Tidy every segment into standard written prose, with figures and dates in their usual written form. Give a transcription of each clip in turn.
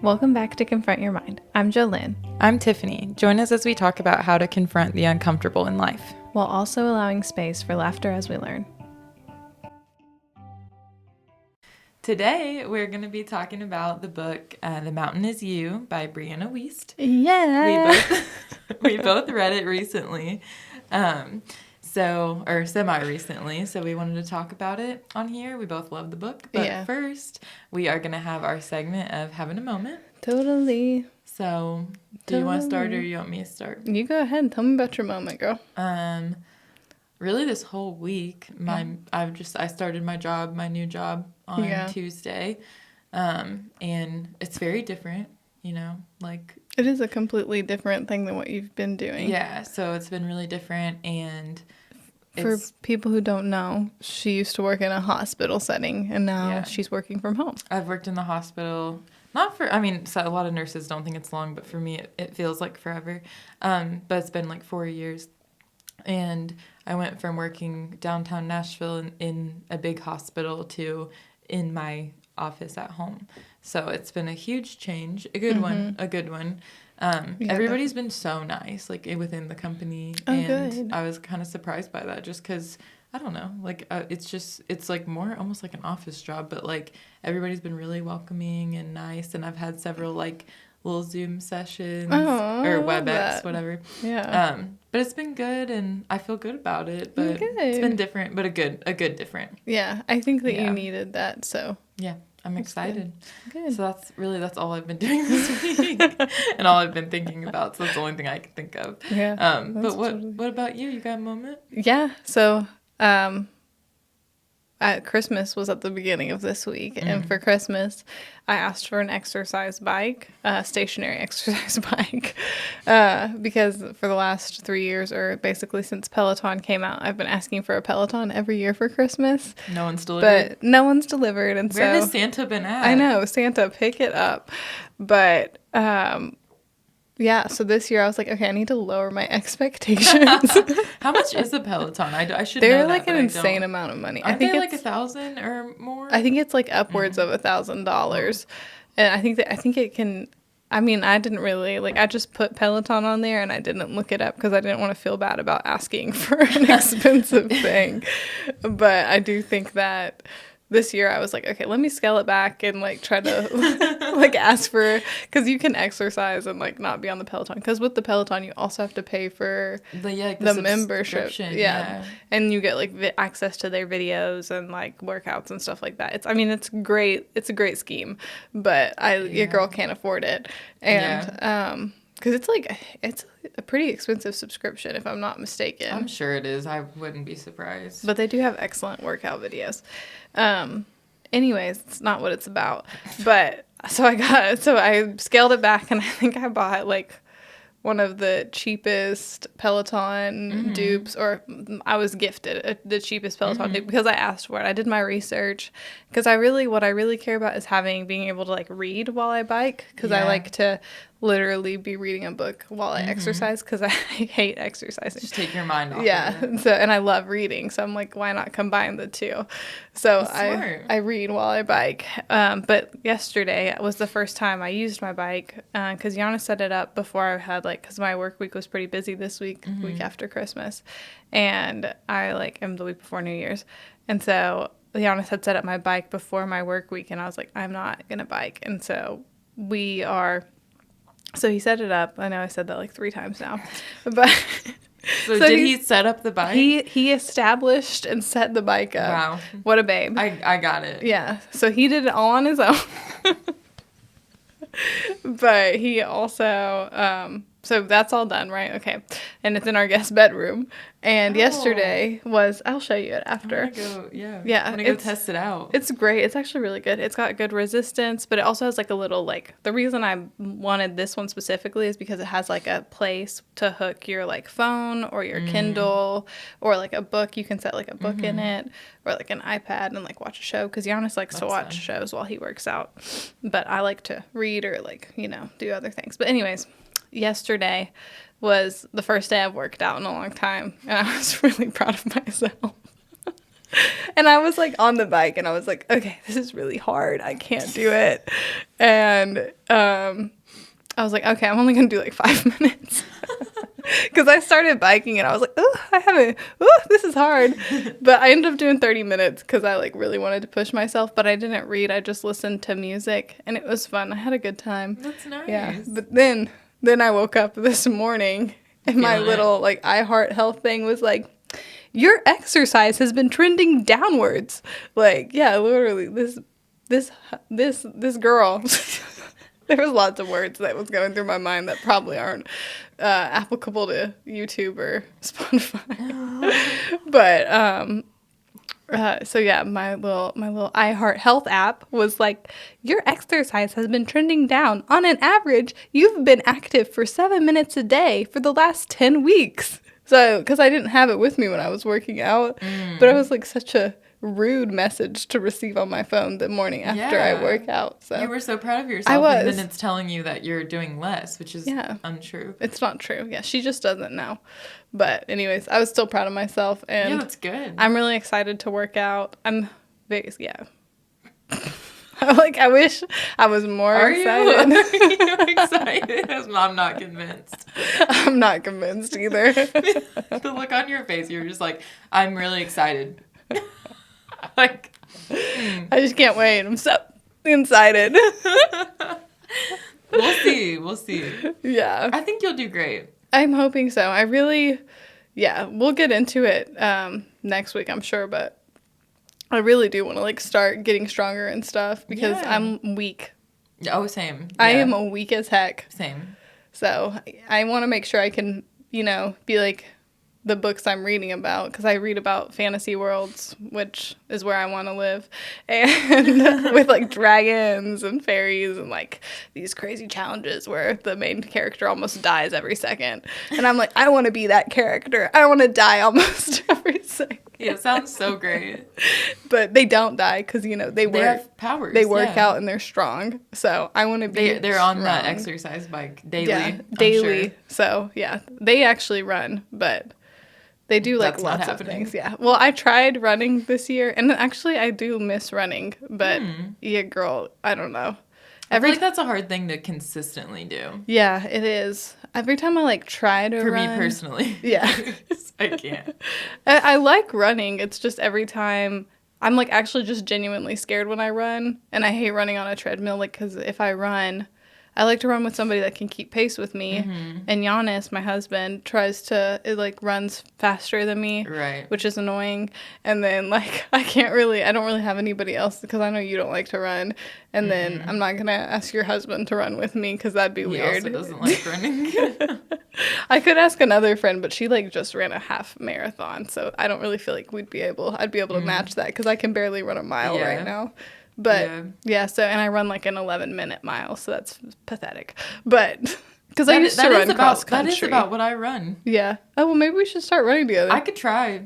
Welcome back to Confront Your Mind. I'm Jolynn, I'm Tiffany. Join us as we talk about how to confront the uncomfortable in life, while also allowing space for laughter as we learn. Today, we're going to be talking about the book The Mountain Is You by Brianna Weist. Yeah! We both read it recently, or semi-recently, so we wanted to talk about it on here. We both love the book, but First, we are going to have our segment of Having a Moment. Totally. So, do you want to start or you want me to start? You go ahead and tell me about your moment, girl. Really this whole week, I started my new job on Tuesday, and it's very different, It is a completely different thing than what you've been doing. Yeah, so it's been really different, and for people who don't know, she used to work in a hospital setting, and now she's working from home. I've worked in the hospital, so a lot of nurses don't think it's long, but for me, it feels like forever, but it's been like 4 years. And I went from working downtown Nashville in a big hospital to in my office at home. So it's been a huge change, a good one. Everybody's been so nice, like within the company. Good. I was kind of surprised by that just because, I don't know, it's like more almost like an office job, but like everybody's been really welcoming and nice. And I've had several like little Zoom sessions or WebEx, whatever. Yeah. But it's been good, and I feel good about it. But it's been different, but a good different. Yeah, I think that you needed that. So yeah, I'm excited. Good. So that's all I've been doing this week, and all I've been thinking about. So that's the only thing I can think of. Yeah. But what about you? You got a moment? Yeah. So at Christmas was at the beginning of this week, and for Christmas I asked for an exercise bike, stationary exercise bike, because for the last 3 years, or basically since Peloton came out, I've been asking for a Peloton every year for Christmas. No one's delivered. But no one's delivered, and where has Santa been at? I know, Santa, pick it up. But yeah, so this year I was like, okay, I need to lower my expectations. How much is a Peloton? I should know that. They're like an insane amount of money. I think it's like $1,000 or more. I think it's like upwards of $1,000, and I think it can. I mean, I didn't really I just put Peloton on there, and I didn't look it up because I didn't want to feel bad about asking for an expensive thing. But I do think that this year I was like, okay, let me scale it back and try to ask for, because you can exercise and not be on the Peloton, because with the Peloton you also have to pay for the membership. Yeah. And you get access to their videos and workouts and stuff like that. It's great. It's a great scheme, but your girl can't afford it. And because it's a pretty expensive subscription, if I'm not mistaken. I'm sure it is. I wouldn't be surprised. But they do have excellent workout videos. Anyways, it's not what it's about. But so I scaled it back, and I think I bought one of the cheapest Peloton dupes, or I was gifted the cheapest Peloton dupe because I asked for it. I did my research, because what I really care about is being able to read while I bike, because I like to literally be reading a book while I exercise, because I hate exercising. Just take your mind off. Yeah. Of it. So, and I love reading, so I'm like, why not combine the two? So I read while I bike. But yesterday was the first time I used my bike, because Yana set it up before I had because my work week was pretty busy this week, week after Christmas, and I am the week before New Year's, and so Giannis had set up my bike before my work week, and I was like, I'm not gonna bike, and so so he set it up. I know I said that 3 times now, but so did he set up the bike? He established and set the bike up. Wow, what a babe! I got it. Yeah, so he did it all on his own. But he also so that's all done, right? Okay. And it's in our guest bedroom. And yesterday was, I'll show you it after. I'm gonna go test it out. It's great. It's actually really good. It's got good resistance, but it also has a little the reason I wanted this one specifically is because it has a place to hook your phone or your Kindle, or a book. You can set a book in it, or an iPad, and watch a show, because Giannis likes to watch shows while he works out. But I like to read or do other things. But anyways, yesterday was the first day I've worked out in a long time, and I was really proud of myself. And I was like on the bike and I was like, okay, this is really hard. I can't do it. And I was like, okay, I'm only going to do like 5 minutes. Because I started biking and I was like, this is hard. But I ended up doing 30 minutes because I like really wanted to push myself. But I didn't read. I just listened to music and it was fun. I had a good time. That's nice. Yeah. But then I woke up this morning and my little like iHeart Health thing was like, your exercise has been trending downwards. Like, yeah, literally this girl. There was lots of words that was going through my mind that probably aren't applicable to YouTube or Spotify. But so yeah, my little iHeart Health app was like, your exercise has been trending down. On an average, you've been active for 7 minutes a day for the last 10 weeks. So, because I didn't have it with me when I was working out, but it was like such a rude message to receive on my phone the morning after I work out. So you were so proud of yourself. I was. And then it's telling you that you're doing less, which is untrue. It's not true. Yeah, she just doesn't know. But anyways, I was still proud of myself. And yeah, that's good. I'm really excited to work out. I wish I was more excited. Are you excited? I'm not convinced. I'm not convinced either. The look on your face, you're just like, I'm really excited. Like, I just can't wait. I'm so excited. We'll see. Yeah. I think you'll do great. I'm hoping so. We'll get into it next week, I'm sure, but I really do want to like start getting stronger and stuff because I'm weak. Oh, same. Yeah. I am weak as heck. Same. So I want to make sure I can, be like the books I'm reading about, because I read about fantasy worlds, which is where I want to live, and with like dragons and fairies and like these crazy challenges where the main character almost dies every second. And I'm like, I want to be that character. I want to die almost every second. Yeah, it sounds so great. But they don't die because, they have powers. They work out and they're strong. So I want to be They're on that exercise bike daily. Yeah, daily. Sure. So, yeah, they actually run, but they do like lots of things. Yeah. Well, I tried running this year, and actually I do miss running. But, yeah, girl, I don't know. I feel like that's a hard thing to consistently do. Yeah, it is. Every time I like try to run. For me personally. Yeah. I can't. I like running. It's just every time I'm like actually just genuinely scared when I run. And I hate running on a treadmill, like, because if I run, I like to run with somebody that can keep pace with me. Mm-hmm. And Giannis, my husband, runs faster than me. Right. Which is annoying. And then, like, I don't really have anybody else because I know you don't like to run. And then I'm not going to ask your husband to run with me because that'd be weird. He also doesn't like running. I could ask another friend, but she, like, just ran a half marathon. So I don't really feel like I'd be able to match that because I can barely run a mile right now. But, so, and I run like an 11-minute mile, so that's pathetic. But, because I used to run cross country. That is about what I run. Yeah. Oh, well, maybe we should start running together. I could try.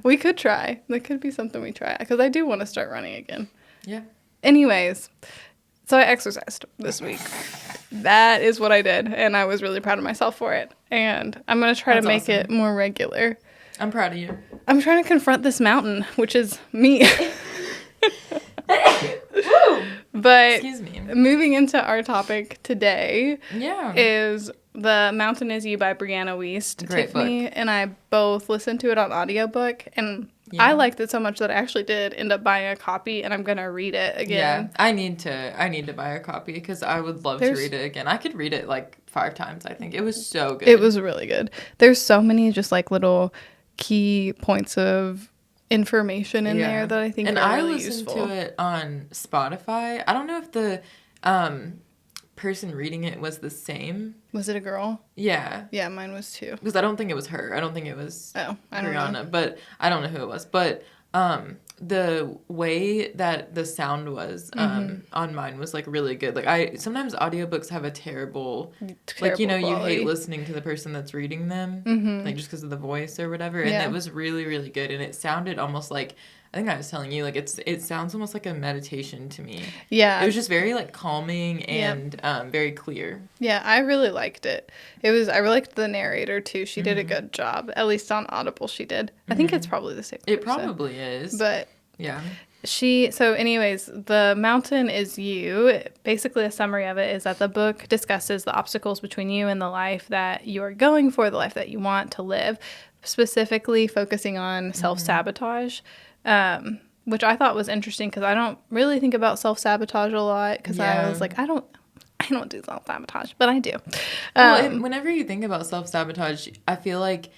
We could try. That could be something we try, because I do want to start running again. Yeah. Anyways, so I exercised this week. That is what I did, and I was really proud of myself for it. And I'm going to try to make it more regular. I'm proud of you. I'm trying to confront this mountain, which is me. But excuse me. Moving into our topic today is The Mountain Is You by Brianna Weist. Great Tiffany book. And I both listened to it on audiobook, and I liked it so much that I actually did end up buying a copy, and I'm going to read it again. Yeah, I need to buy a copy because I would love to read it again. I could read it like 5 times, I think. It was so good. It was really good. There's so many just like little key points of information in there that I think are really useful. And I listened to it on Spotify. I don't know if the person reading it was the same. Was it a girl? Yeah. Yeah, mine was too. Because I don't think it was her. I don't think it was Brianna. But I don't know who it was. But the way that the sound was on mine was like really good. Like sometimes audiobooks have a terrible like, you quality. You hate listening to the person that's reading them, like just because of the voice or whatever. And it was really, really good. And it sounded almost like I think I was telling you, like, it sounds almost like a meditation to me. Yeah. It was just very, like, calming and Yep. very clear. Yeah, I really liked it. I really liked the narrator too. She did a good job. At least on Audible she did. I think it's probably the same person. It probably is. But yeah. So anyways, The Mountain Is You. Basically a summary of it is that the book discusses the obstacles between you and the life that you are going for, the life that you want to live, specifically focusing on self-sabotage. Which I thought was interesting because I don't really think about self-sabotage a lot because I was like, I don't do self-sabotage, but I do. Well, whenever you think about self-sabotage, I feel like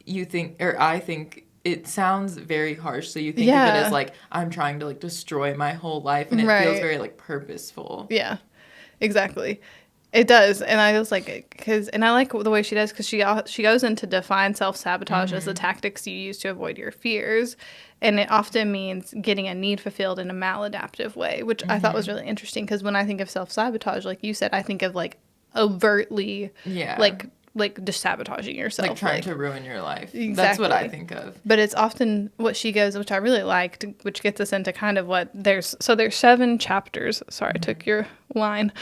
I think it sounds very harsh. So you think of it as like, I'm trying to like destroy my whole life, and it feels very like purposeful. Yeah, exactly. It does. And I was like, and I like the way she does because she goes into define self-sabotage as the tactics you use to avoid your fears. And it often means getting a need fulfilled in a maladaptive way, which I thought was really interesting because when I think of self-sabotage, like you said, I think of like overtly, like just sabotaging yourself. Like trying to ruin your life. Exactly. That's what I think of. But it's often what she goes, which I really liked, which gets us into kind of what there's 7 chapters. Sorry, I took your line.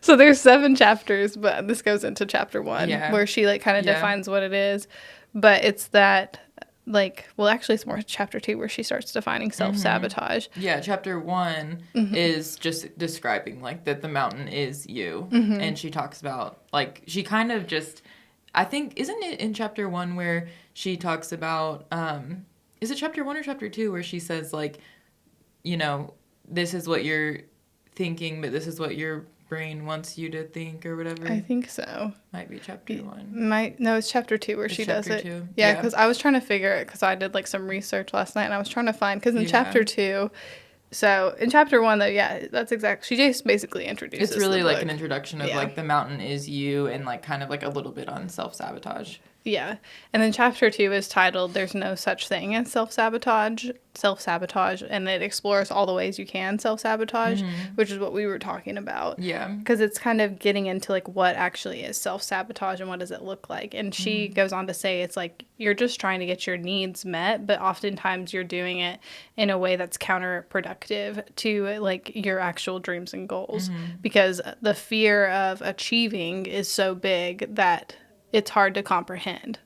So there's 7 chapters, but this goes into chapter 1 where she like kind of defines what it is. But it's that like, well, actually it's more chapter 2 where she starts defining self-sabotage. Yeah, chapter 1 is just describing like that the mountain is you. And she talks about like, she kind of just, I think, isn't it in chapter 1 where she talks about, is it chapter 1 or chapter 2 where she says like, you know, this is what you're thinking, but this is what your brain wants you to think or whatever? I think so. Might be chapter 1. No, it's chapter 2 where she does it. 2? Yeah, because I was trying to figure it because I did like some research last night and I was trying to find, because in chapter 2, so in chapter 1 though, yeah, that's exactly, she just basically introduces It's really the like book. an introduction of like the mountain is you and like kind of like a little bit on self-sabotage. Yeah. And then chapter 2 is titled There's No Such Thing as Self-Sabotage, and it explores all the ways you can self-sabotage, which is what we were talking about. Yeah. Because it's kind of getting into like what actually is self-sabotage and what does it look like. And she goes on to say it's like you're just trying to get your needs met, but oftentimes you're doing it in a way that's counterproductive to like your actual dreams and goals, because the fear of achieving is so big that it's hard to comprehend.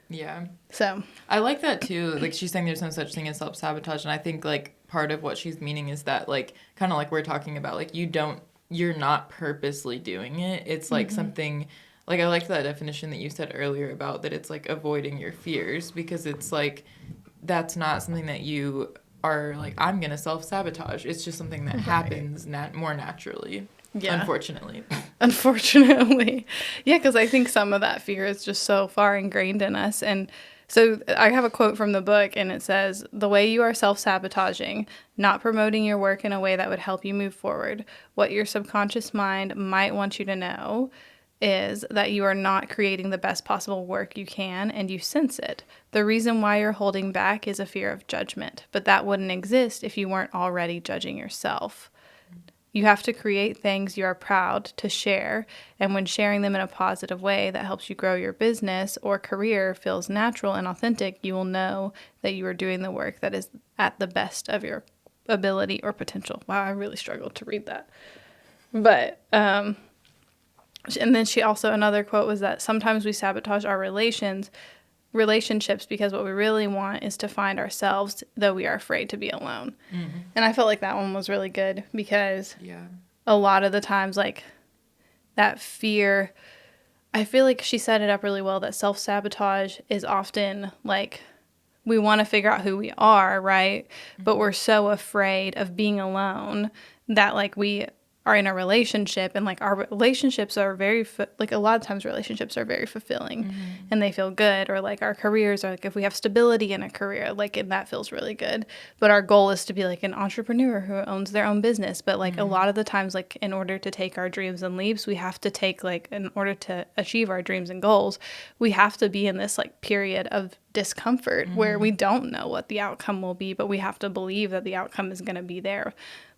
Yeah. So I like that too. Like she's saying there's no such thing as self-sabotage. And I think like part of what she's meaning is that like kind of like we're talking about, like you're not purposely doing it. It's like something, like I liked that definition that you said earlier about that it's like avoiding your fears, because it's like that's not something that you are like, I'm going to self-sabotage. It's just something that happens more naturally. Yeah. Unfortunately. Yeah, because I think some of that fear is just so far ingrained in us. And so I have a quote from the book, and it says, "The way you are self-sabotaging, not promoting your work in a way that would help you move forward, what your subconscious mind might want you to know is that you are not creating the best possible work you can, and you sense it. The reason why you're holding back is a fear of judgment, but that wouldn't exist if you weren't already judging yourself. You have to create things you are proud to share, and when sharing them in a positive way that helps you grow your business or career feels natural and authentic, you will know that you are doing the work that is at the best of your ability or potential." Wow, I really struggled to read that. But, and then she also, another quote was that sometimes we sabotage our relationships because what we really want is to find ourselves, though we are afraid to be alone. And I felt like that one was really good because a lot of the times, like, that fear, I feel like she set it up really well, that self-sabotage is often, like, we want to figure out who we are, right? But we're so afraid of being alone that, like, we are in a relationship, and like our relationships are very like a lot of times relationships are very fulfilling and they feel good, or like our careers are like, if we have stability in a career, like, and that feels really good, but our goal is to be like an entrepreneur who owns their own business. But like a lot of the times, like in order to take our dreams and leaps, we have to take, like, in order to achieve our dreams and goals, we have to be in this like period of discomfort where we don't know what the outcome will be, but we have to believe that the outcome is going to be there.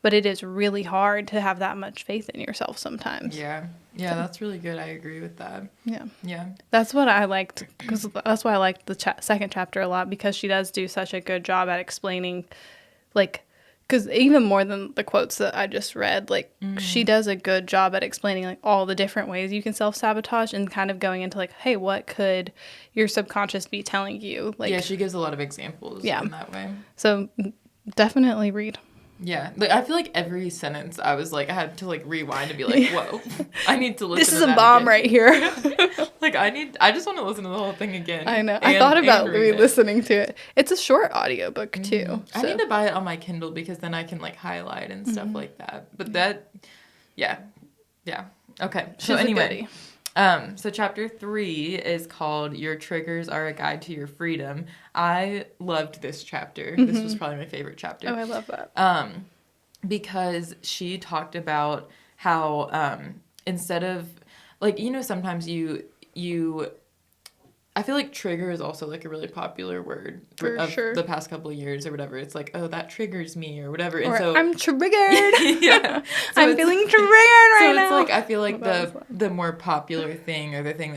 but it is really hard to have that much faith in yourself sometimes. Yeah. Yeah, so, that's really good. I agree with that. Yeah. Yeah. That's what I liked, because that's why I liked the second chapter a lot, because she does do such a good job at explaining, like, because even more than the quotes that I just read, like, she does a good job at explaining, like, all the different ways you can self-sabotage and kind of going into, like, hey, what could your subconscious be telling you? Like, yeah, she gives a lot of examples in that way. So definitely read. Yeah. Like, I feel like every sentence I was like, I had to like rewind and be like, whoa, I need to listen this to is a that bomb again. right here. Like, I just want to listen to the whole thing again. I know. I thought about re-listening to it. It's a short audiobook too. So. I need to buy it on my Kindle because then I can like highlight and stuff like that. But that, yeah. Okay. So anyway, so chapter 3 is called Your Triggers Are a Guide to Your Freedom. I loved this chapter. This was probably my favorite chapter. Oh, I love that. Because she talked about how instead of like, you know, sometimes you I feel like trigger is also like a really popular word of the past couple of years or whatever. It's like, oh, that triggers me or whatever. And so I'm triggered. Yeah. So I'm feeling triggered right now. So it's like, I feel like the more popular thing, or the thing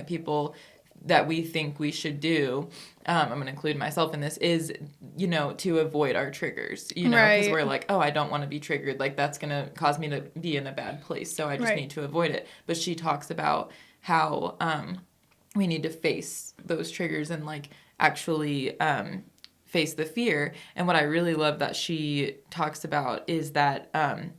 that we think we should do, I'm going to include myself in this, is, you know, to avoid our triggers, you know, because we're like, oh, I don't want to be triggered. Like, that's going to cause me to be in a bad place. So I just need to avoid it. But she talks about how we need to face those triggers and like actually face the fear. And what I really love that she talks about is that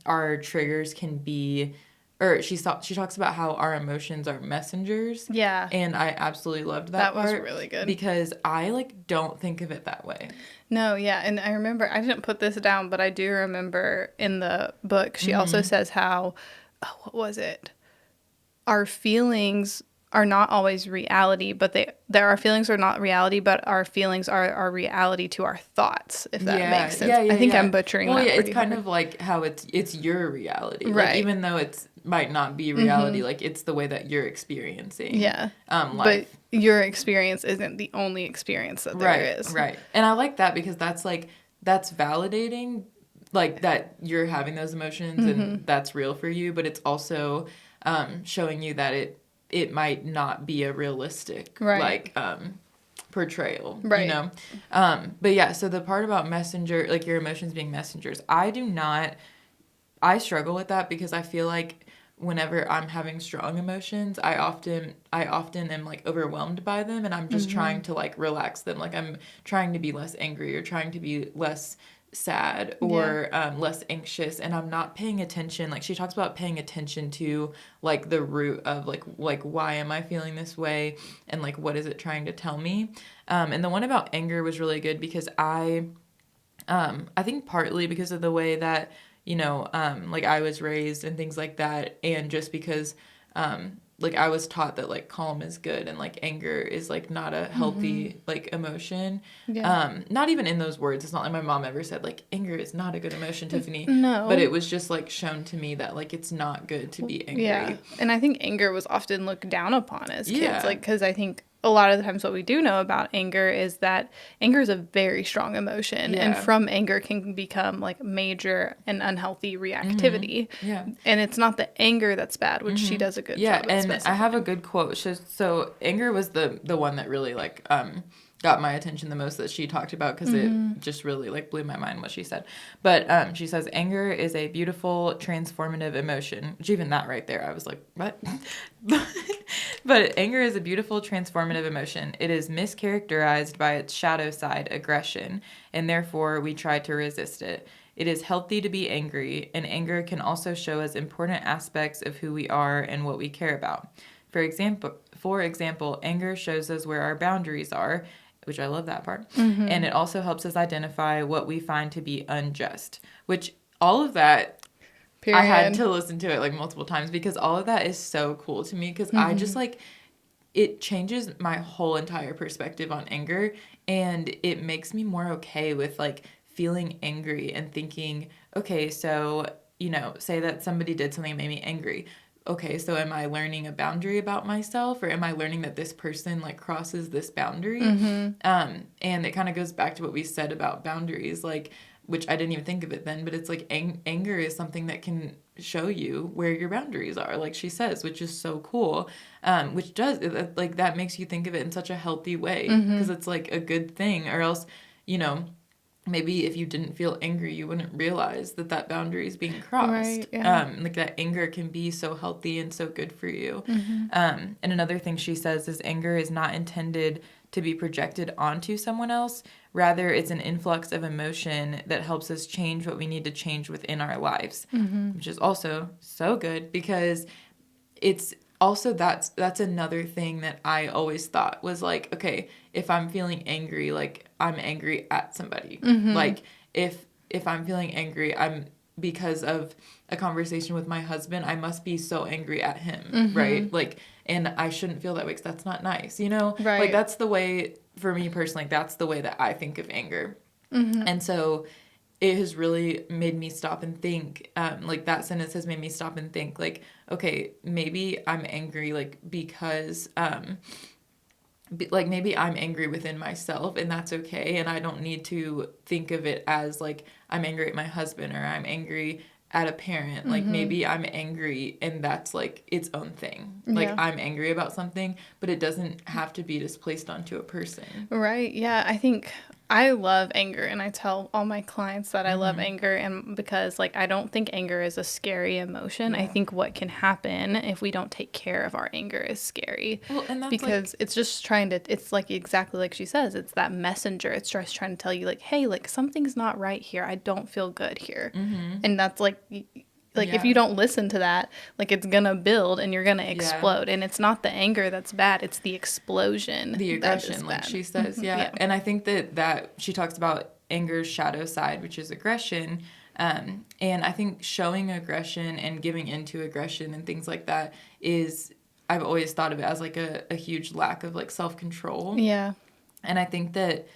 our triggers can be, or she talks about how our emotions are messengers. Yeah. And I absolutely loved that part. Was really good. Because I like don't think of it that way. No, yeah. And I remember, I didn't put this down, but I do remember in the book, she also says how, what was it? Our feelings are not always reality, but our feelings are not reality, but our feelings are our reality to our thoughts, if that makes sense. I think I'm butchering that pretty it's kind hard. of like how it's your reality. Right. Like, even though it might not be reality, like, it's the way that you're experiencing life. But your experience isn't the only experience that there is. Right. And I like that because that's validating, like, that you're having those emotions and that's real for you, but it's also showing you that it might not be a realistic like portrayal, you know. But yeah, so the part about messenger, like your emotions being messengers, I struggle with that because I feel like whenever I'm having strong emotions, I often am like overwhelmed by them, and I'm just trying to like relax them. Like, I'm trying to be less angry or trying to be less sad or less anxious, and I'm not paying attention. Like, she talks about paying attention to like the root of like why am I feeling this way, and like what is it trying to tell me. And the one about anger was really good because I think partly because of the way that, you know, like I was raised and things like that, and just because like I was taught that like calm is good and like anger is like not a healthy like emotion. Not even in those words. It's not like my mom ever said like anger is not a good emotion, Tiffany. No. But it was just like shown to me that like it's not good to be angry. Yeah. And I think anger was often looked down upon as kids. Like, because I think a lot of the times what we do know about anger is that anger is a very strong emotion, and from anger can become like major and unhealthy reactivity. And it's not the anger that's bad, which she does a good job at and I have a good quote. So anger was the one that really like got my attention the most, that she talked about, because it just really like blew my mind what she said. But she says anger is a beautiful transformative emotion, which even that right there I was like, what? But anger is a beautiful transformative emotion. It is mischaracterized by its shadow side, aggression, and therefore we try to resist it. It is healthy to be angry, and anger can also show us important aspects of who we are and what we care about. For example, anger shows us where our boundaries are, which I love that part, and it also helps us identify what we find to be unjust, which all of that, period. I had to listen to it like multiple times because all of that is so cool to me, because I just like, it changes my whole entire perspective on anger, and it makes me more okay with like feeling angry and thinking, okay, so, you know, say that somebody did something that made me angry. Okay, so am I learning a boundary about myself, or am I learning that this person like crosses this boundary? And it kind of goes back to what we said about boundaries. Like, which I didn't even think of it then, but it's like anger is something that can show you where your boundaries are, like she says, which is so cool. Which does, like, that makes you think of it in such a healthy way, because it's like a good thing, or else, you know, maybe if you didn't feel angry, you wouldn't realize that that boundary is being crossed. Right, yeah. Like that anger can be so healthy and so good for you. And another thing she says is anger is not intended to be projected onto someone else. Rather, it's an influx of emotion that helps us change what we need to change within our lives, which is also so good, because it's also, that's another thing that I always thought was like, okay, if I'm feeling angry, like I'm angry at somebody. Like if I'm feeling angry, I'm because of a conversation with my husband, I must be so angry at him, right? Like, and I shouldn't feel that way because that's not nice, you know? Right. Like that's the way, for me personally, that's the way that I think of anger. And so it has really made me stop and think, like that sentence has made me stop and think, like, okay, maybe I'm angry, like, because, like, maybe I'm angry within myself, and that's okay, and I don't need to think of it as, like, I'm angry at my husband, or I'm angry at a parent. Like, maybe I'm angry, and that's, like, its own thing. Like, Yeah. I'm angry about something, but it doesn't have to be displaced onto a person. Right. Yeah. I think I love anger, and I tell all my clients that I love anger, and because like I don't think anger is a scary emotion. I think what can happen if we don't take care of our anger is scary. Well, and that's because it's just trying to, it's like exactly like she says, it's that messenger. It's just trying to tell you like, hey, like something's not right here. I don't feel good here. And that's like if you don't listen to that, like it's gonna build and you're gonna explode. And it's not the anger that's bad, it's the explosion, the aggression, that is like bad. she says. Yeah. And I think that she talks about anger's shadow side, which is aggression. And I think showing aggression and giving into aggression and things like that is, I've always thought of it as like a huge lack of like self-control. Yeah. And I think that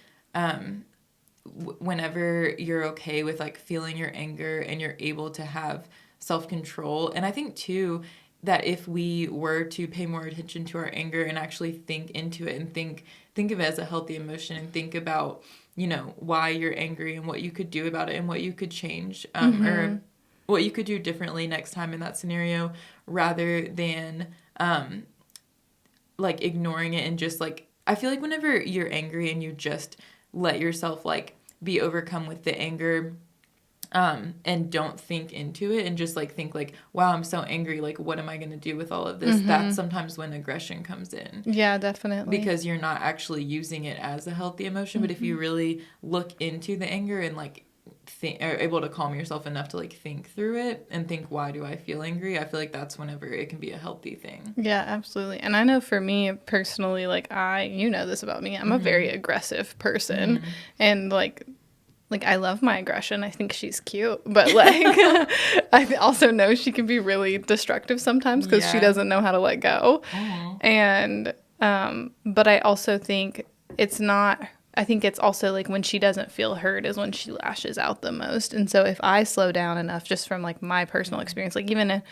whenever you're okay with like feeling your anger and you're able to have self-control, and I think too that if we were to pay more attention to our anger and actually think into it and think of it as a healthy emotion, and think about, you know, why you're angry and what you could do about it and what you could change, or what you could do differently next time in that scenario, rather than like ignoring it and just like, I feel like whenever you're angry and you just let yourself like be overcome with the anger, and don't think into it and just like think like, wow, I'm so angry, like what am I going to do with all of this? That's sometimes when aggression comes in. Yeah, definitely. Because you're not actually using it as a healthy emotion. But if you really look into the anger and like are able to calm yourself enough to like think through it and think, why do I feel angry? I feel like that's whenever it can be a healthy thing. Yeah, absolutely. And I know for me personally, like you know this about me, I'm a very aggressive person. And like I love my aggression. I think she's cute, but like I also know she can be really destructive sometimes because she doesn't know how to let go. And but I also think it's not, I think it's also like when she doesn't feel heard is when she lashes out the most. And so if I slow down enough, just from like my personal experience, like even in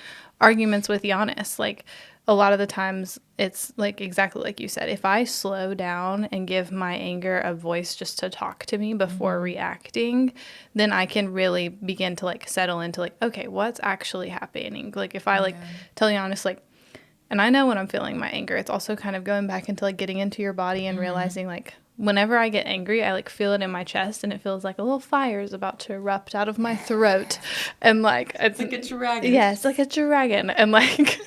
arguments with Giannis, like a lot of the times it's like exactly like you said, if I slow down and give my anger a voice just to talk to me before reacting, then I can really begin to like settle into like, okay, what's actually happening? Like if I like tell Giannis like, and I know when I'm feeling my anger, it's also kind of going back into like getting into your body and realizing like, whenever I get angry, I like feel it in my chest, and it feels like a little fire is about to erupt out of my throat, and like it's like a dragon. Yeah, it's like a dragon, and like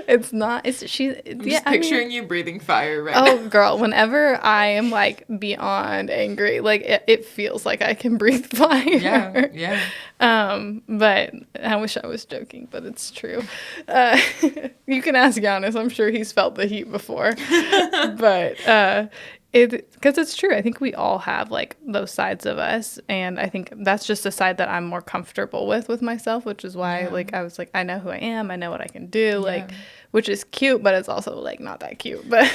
it's not. It's she. I'm just picturing you breathing fire right now. Oh, girl! Whenever I am like beyond angry, like it feels like I can breathe fire. Yeah. But I wish I was joking, but it's true. You can ask Giannis. I'm sure he's felt the heat before, but. Because it's true. I think we all have like those sides of us, and I think that's just a side that I'm more comfortable with myself, which is why like I was like, I know who I am, I know what I can do, like, which is cute, but it's also like not that cute. But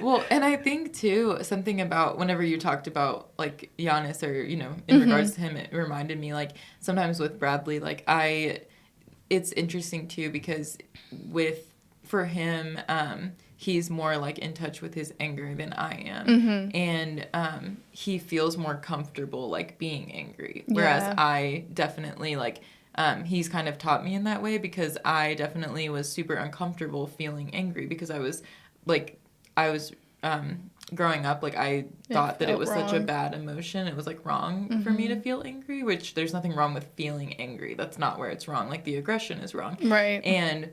well, and I think too, something about whenever you talked about like Giannis, or you know, in regards to him, it reminded me like sometimes with Bradley, like it's interesting too, because with for him, he's more like in touch with his anger than I am. And he feels more comfortable like being angry. Whereas I definitely like, he's kind of taught me in that way, because I definitely was super uncomfortable feeling angry, because I was growing up, like I thought that it was such a bad emotion. It was like wrong for me to feel angry, which there's nothing wrong with feeling angry. That's not where it's wrong. Like the aggression is wrong. Right. And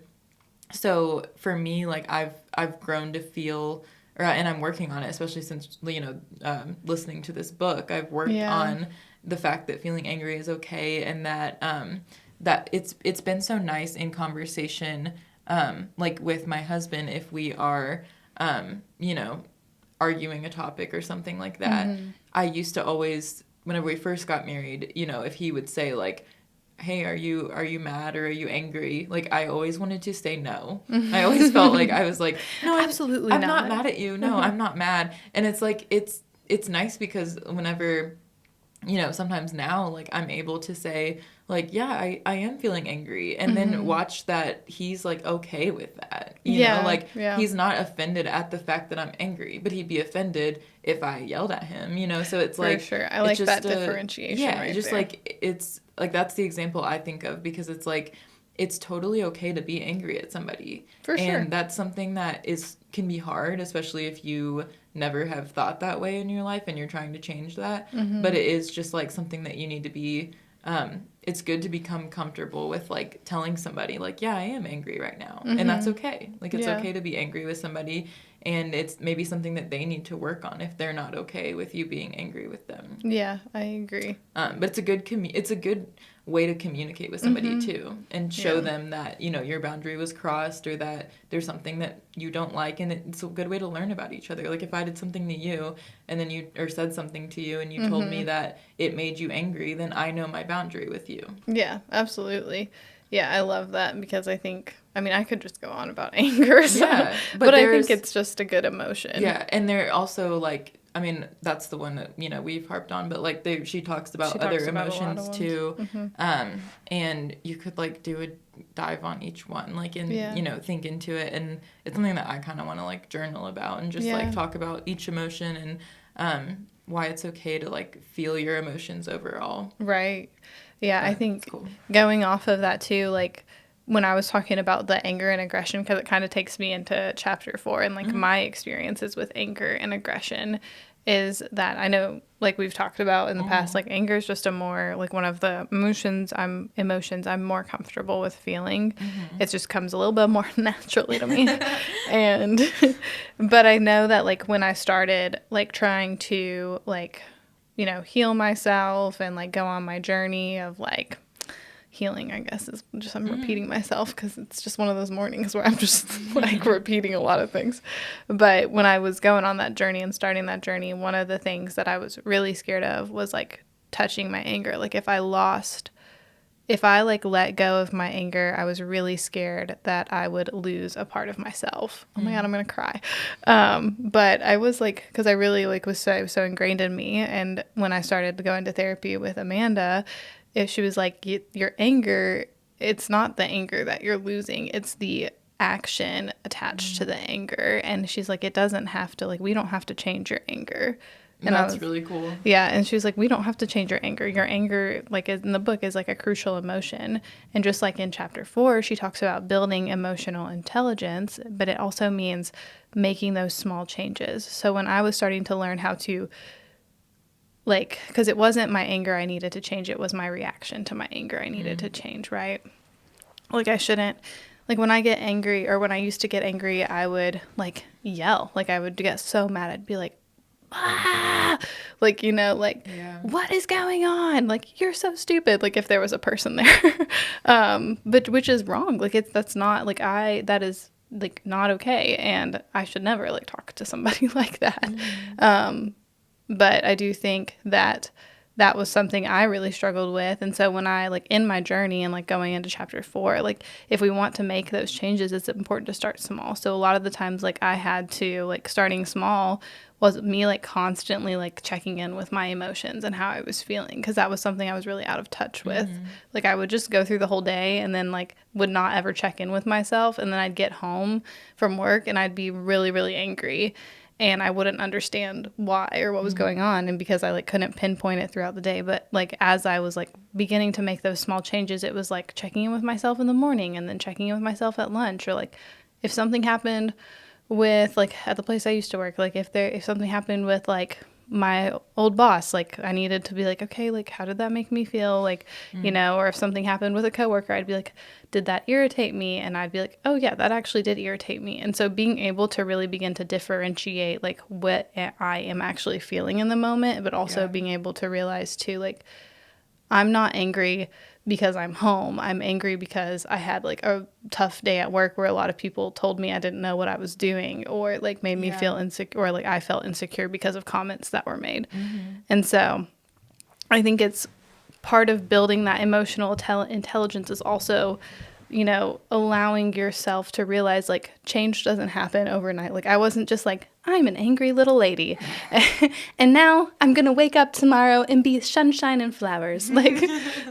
so for me, like I've grown to feel, and I'm working on it, especially since, listening to this book, I've worked on the fact that feeling angry is okay, and that that it's been so nice in conversation, like with my husband, if we are, arguing a topic or something like that. I used to always, whenever we first got married, if he would say like, hey, are you mad or are you angry? Like, I always wanted to say no. I always felt like I was like, no, absolutely I'm not mad at you. No, I'm not mad. And it's like, it's nice, because whenever, sometimes now, like, I'm able to say, like, yeah, I am feeling angry. And then watch that he's, like, okay with that. You know, like, he's not offended at the fact that I'm angry, but he'd be offended if I yelled at him, So it's like... For sure. I like that differentiation right just, there. like, it's, like, that's the example I think of, because it's, like, it's totally okay to be angry at somebody. For sure. And that's something that can be hard, especially if you never have thought that way in your life and you're trying to change that. But it is just like something that you need to be, it's good to become comfortable with, like, telling somebody, like, yeah, I am angry right now. And that's okay. Like, it's okay to be angry with somebody, and it's maybe something that they need to work on if they're not okay with you being angry with them. Yeah, I agree. But it's a good way to communicate with somebody too, and show them that, your boundary was crossed, or that there's something that you don't like, and it's a good way to learn about each other. Like, if I did something to you, and then or said something to you, and you told me that it made you angry, then I know my boundary with you. Yeah, absolutely. Yeah, I love that, because I think, I could just go on about anger, but I think it's just a good emotion. Yeah, and they're also, like, that's the one that, we've harped on, but, like, she talks about other emotions too. And you could, like, do a dive on each one, like, and, think into it. And it's something that I kind of want to, like, journal about, and just, like, talk about each emotion, and why it's okay to, like, feel your emotions overall. Right. Yeah, I think going off of that too, like, when I was talking about the anger and aggression, because it kind of takes me into chapter 4, and, like, my experiences with anger and aggression is that I know, like we've talked about in the past, like, anger is just a more, like, one of the emotions I'm more comfortable with feeling. It just comes a little bit more naturally to me. But I know that, like, when I started, like, trying to, like, heal myself and, like, go on my journey of, like, healing, I guess, is just, I'm repeating myself, because it's just one of those mornings where I'm just, like, repeating a lot of things. But when I was going on that journey and starting that journey, one of the things that I was really scared of was, like, touching my anger. Like, if I, like, let go of my anger, I was really scared that I would lose a part of myself. Oh my God, I'm going to cry. But I was, like, because I really, like, was so ingrained in me. And when I started going to therapy with Amanda, she was like, your anger, it's not the anger that you're losing. It's the action attached to the anger. And she's like, it doesn't have to, like, we don't have to change your anger. And that's really cool. Yeah, and she was like, we don't have to change your anger. Your anger, like, in the book, is, like, a crucial emotion. And just like in chapter 4, she talks about building emotional intelligence, but it also means making those small changes. So when I was starting to learn how to, like, because it wasn't my anger I needed to change, it was my reaction to my anger I needed to change, right? Like, I shouldn't, like, when I get angry, or when I used to get angry, I would, like, yell. Like, I would get so mad, I'd be like, ah! Like, what is going on? Like, you're so stupid. Like, if there was a person there. But which is wrong. Like, that's not, like, that is, like, not okay. And I should never, like, talk to somebody like that. But I do think that that was something I really struggled with. And so when I, like, in my journey and, like, going into chapter 4, like, if we want to make those changes, it's important to start small. So a lot of the times, like, I had to, like, starting small was me, like, constantly, like, checking in with my emotions and how I was feeling, because that was something I was really out of touch with. Like, I would just go through the whole day and then, like, would not ever check in with myself. And then I'd get home from work and I'd be really, really angry, and I wouldn't understand why or what was going on, and because I, like, couldn't pinpoint it throughout the day. But, like, as I was, like, beginning to make those small changes, it was like checking in with myself in the morning and then checking in with myself at lunch, or, like, if something happened with, like, at the place I used to work, like, if something happened with, like, my old boss, like, I needed to be like, okay, like, how did that make me feel? Like, you know, or if something happened with a coworker, I'd be like, did that irritate me? And I'd be like, oh yeah, that actually did irritate me. And so being able to really begin to differentiate, like, what I am actually feeling in the moment, but also being able to realize too, like, I'm not angry because I'm home. I'm angry because I had, like, a tough day at work where a lot of people told me I didn't know what I was doing, or, like, made me feel insecure, or, like, I felt insecure because of comments that were made. And so I think it's part of building that emotional intelligence is also, you know, allowing yourself to realize, like, change doesn't happen overnight. Like, I wasn't just like, I'm an angry little lady and now I'm going to wake up tomorrow and be sunshine and flowers. Like,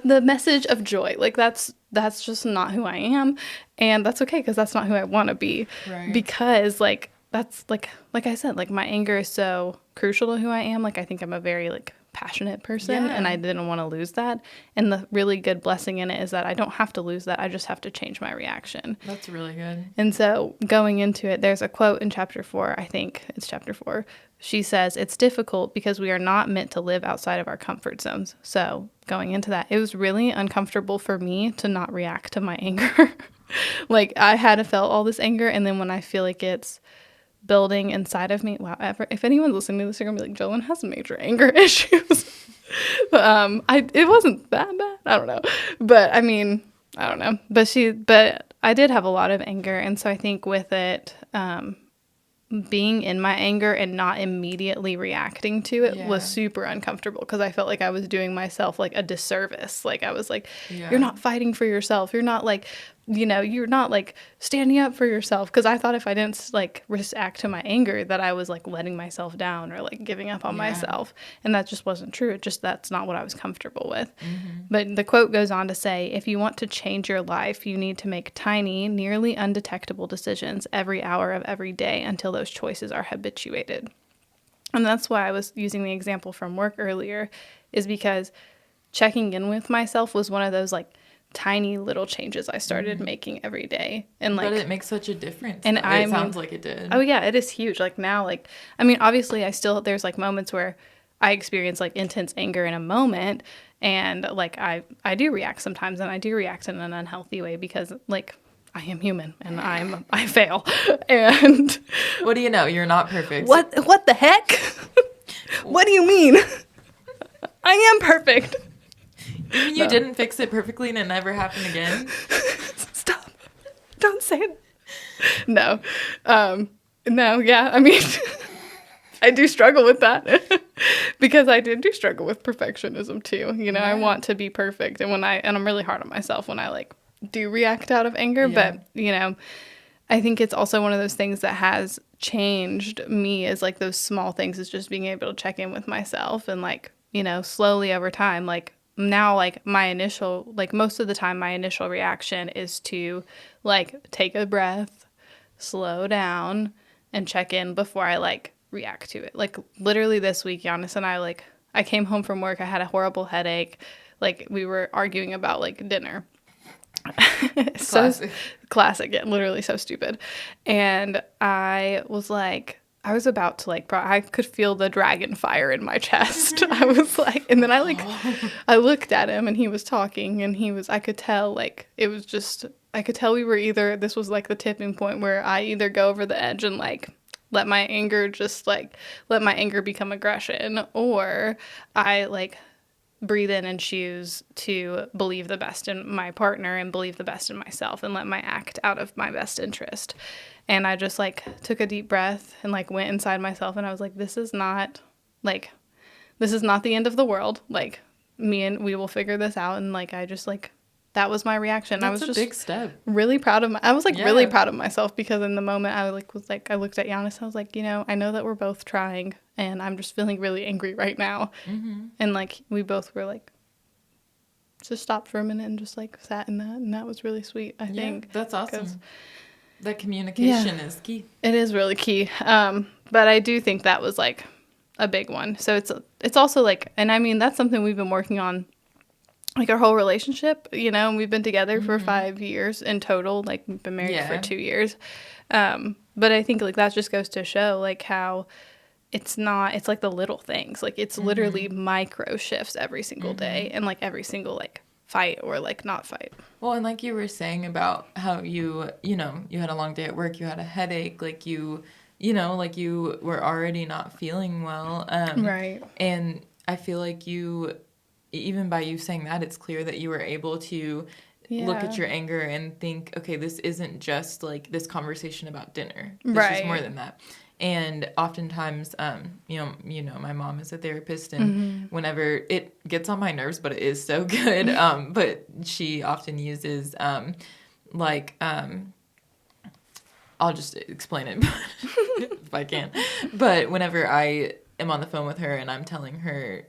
the message of joy. Like, that's just not who I am. And that's okay, because that's not who I want to be. Right. Because, like, that's, like I said, like, my anger is so crucial to who I am. Like, I think I'm a very, like, passionate person, and I didn't want to lose that. And the really good blessing in it is that I don't have to lose that. I just have to change my reaction. That's really good. And so going into it, there's a quote in chapter 4, I think it's chapter 4. She says, it's difficult because we are not meant to live outside of our comfort zones. So going into that, it was really uncomfortable for me to not react to my anger. Like, I had felt all this anger, and then when I feel like it's building inside of me. Wow, if anyone's listening to this, you're gonna be like, Jolyn has major anger issues. But it wasn't that bad. I don't know. But I mean, I don't know. But I did have a lot of anger, and so I think with it, being in my anger and not immediately reacting to it was super uncomfortable, because I felt like I was doing myself, like, a disservice. Like, I was like, you're not fighting for yourself. You're not, like, you know, you're not, like, standing up for yourself. Because I thought if I didn't, like, react to my anger, that I was, like, letting myself down, or, like, giving up on myself. And that just wasn't true. That's not what I was comfortable with. But the quote goes on to say, if you want to change your life, you need to make tiny, nearly undetectable decisions every hour of every day until those choices are habituated. And that's why I was using the example from work earlier, is because checking in with myself was one of those, like, tiny little changes I started making every day. And, like, but it makes such a difference. And it sounds like it did. Oh yeah, it is huge. Like, now, like, I mean, obviously there's, like, moments where I experience, like, intense anger in a moment, and, like, I do react sometimes, and I do react in an unhealthy way, because, like, I am human and I fail. And what do you know? You're not perfect. What the heck? What do you mean? I am perfect. You mean you didn't fix it perfectly and it never happened again? Stop. Don't say it. No. No, yeah. I mean, I do struggle with that. Because I do struggle with perfectionism too. You know, I want to be perfect. And I'm really hard on myself when I, like, do react out of anger. But, you know, I think it's also one of those things that has changed me, is, like, those small things, is just being able to check in with myself, and, like, you know, slowly over time, like, now, like, most of the time, my initial reaction is to, like, take a breath, slow down, and check in before I, like, react to it. Like, literally this week, Giannis and I, like, I came home from work, I had a horrible headache, like, we were arguing about, like, dinner. Classic, yeah, literally so stupid. And I was like, I was about to, like, I could feel the dragon fire in my chest. I was like, and then I looked at him, and he was talking, and I could tell, like, I could tell this was, like, the tipping point where I either go over the edge and, like, let my anger become aggression, or I, like, breathe in and choose to believe the best in my partner and believe the best in myself and let my act out of my best interest. And I just, like, took a deep breath and, like, went inside myself, and I was like, this is not this is not the end of the world. Like, we will figure this out. And like, I just like, that was my reaction. That's I was a just big step. really proud of I was like Yeah. really proud of myself, because in the moment I I looked at Giannis. I was like, I know that we're both trying, and I'm just feeling really angry right now. Mm-hmm. And like, we both were like, just stopped for a minute and just like sat in that, and that was really sweet. I think That's 'cause- awesome. That communication is key. It is really key. But I do think that was like a big one. So it's also like, and I mean, that's something we've been working on, like our whole relationship, and we've been together for 5 years in total. Like, we've been married for 2 years. But I think like that just goes to show like how it's like the little things. Like, it's literally micro shifts every single day, and like every single like fight or like not fight. Well, and like you were saying about how you had a long day at work, you had a headache, like like you were already not feeling well. Right. And I feel like even by you saying that, it's clear that you were able to look at your anger and think, okay, this isn't just like this conversation about dinner. This is more than that. And oftentimes, my mom is a therapist, and whenever it gets on my nerves, but it is so good. But she often uses I'll just explain it if I can. But whenever I am on the phone with her and I'm telling her,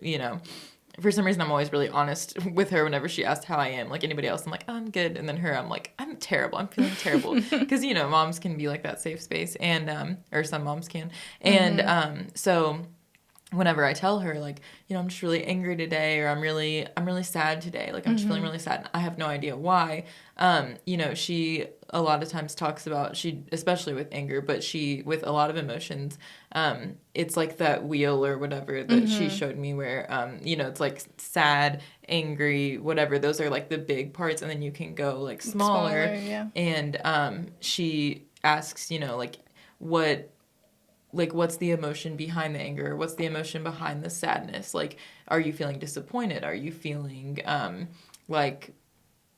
for some reason I'm always really honest with her whenever she asks how I am. Like anybody else, I'm like, oh, I'm good. And then her, I'm like, I'm terrible. I'm feeling terrible. Because, moms can be like that safe space, and or some moms can. And so whenever I tell her, like, I'm just really angry today, or I'm really sad today, like I'm just feeling really sad and I have no idea why, she a lot of times talks about, especially with anger, but with a lot of emotions, it's like that wheel or whatever that she showed me where, it's like sad, angry, whatever, those are like the big parts, and then you can go like smaller. Yeah. And she asks, what's the emotion behind the anger? What's the emotion behind the sadness? Like, are you feeling disappointed? Are you feeling like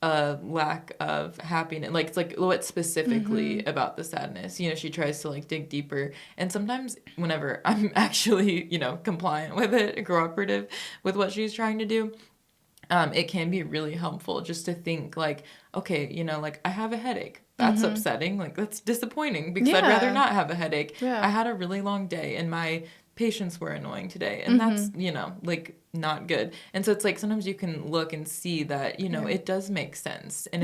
a lack of happiness? Like, it's like, what specifically about the sadness? She tries to like dig deeper. And sometimes whenever I'm actually, compliant with it, cooperative with what she's trying to do, it can be really helpful just to think like, okay, like I have a headache. That's upsetting. Like, that's disappointing because I'd rather not have a headache. Yeah. I had a really long day and my patients were annoying today. And that's, like not good. And so it's like sometimes you can look and see that, it does make sense. And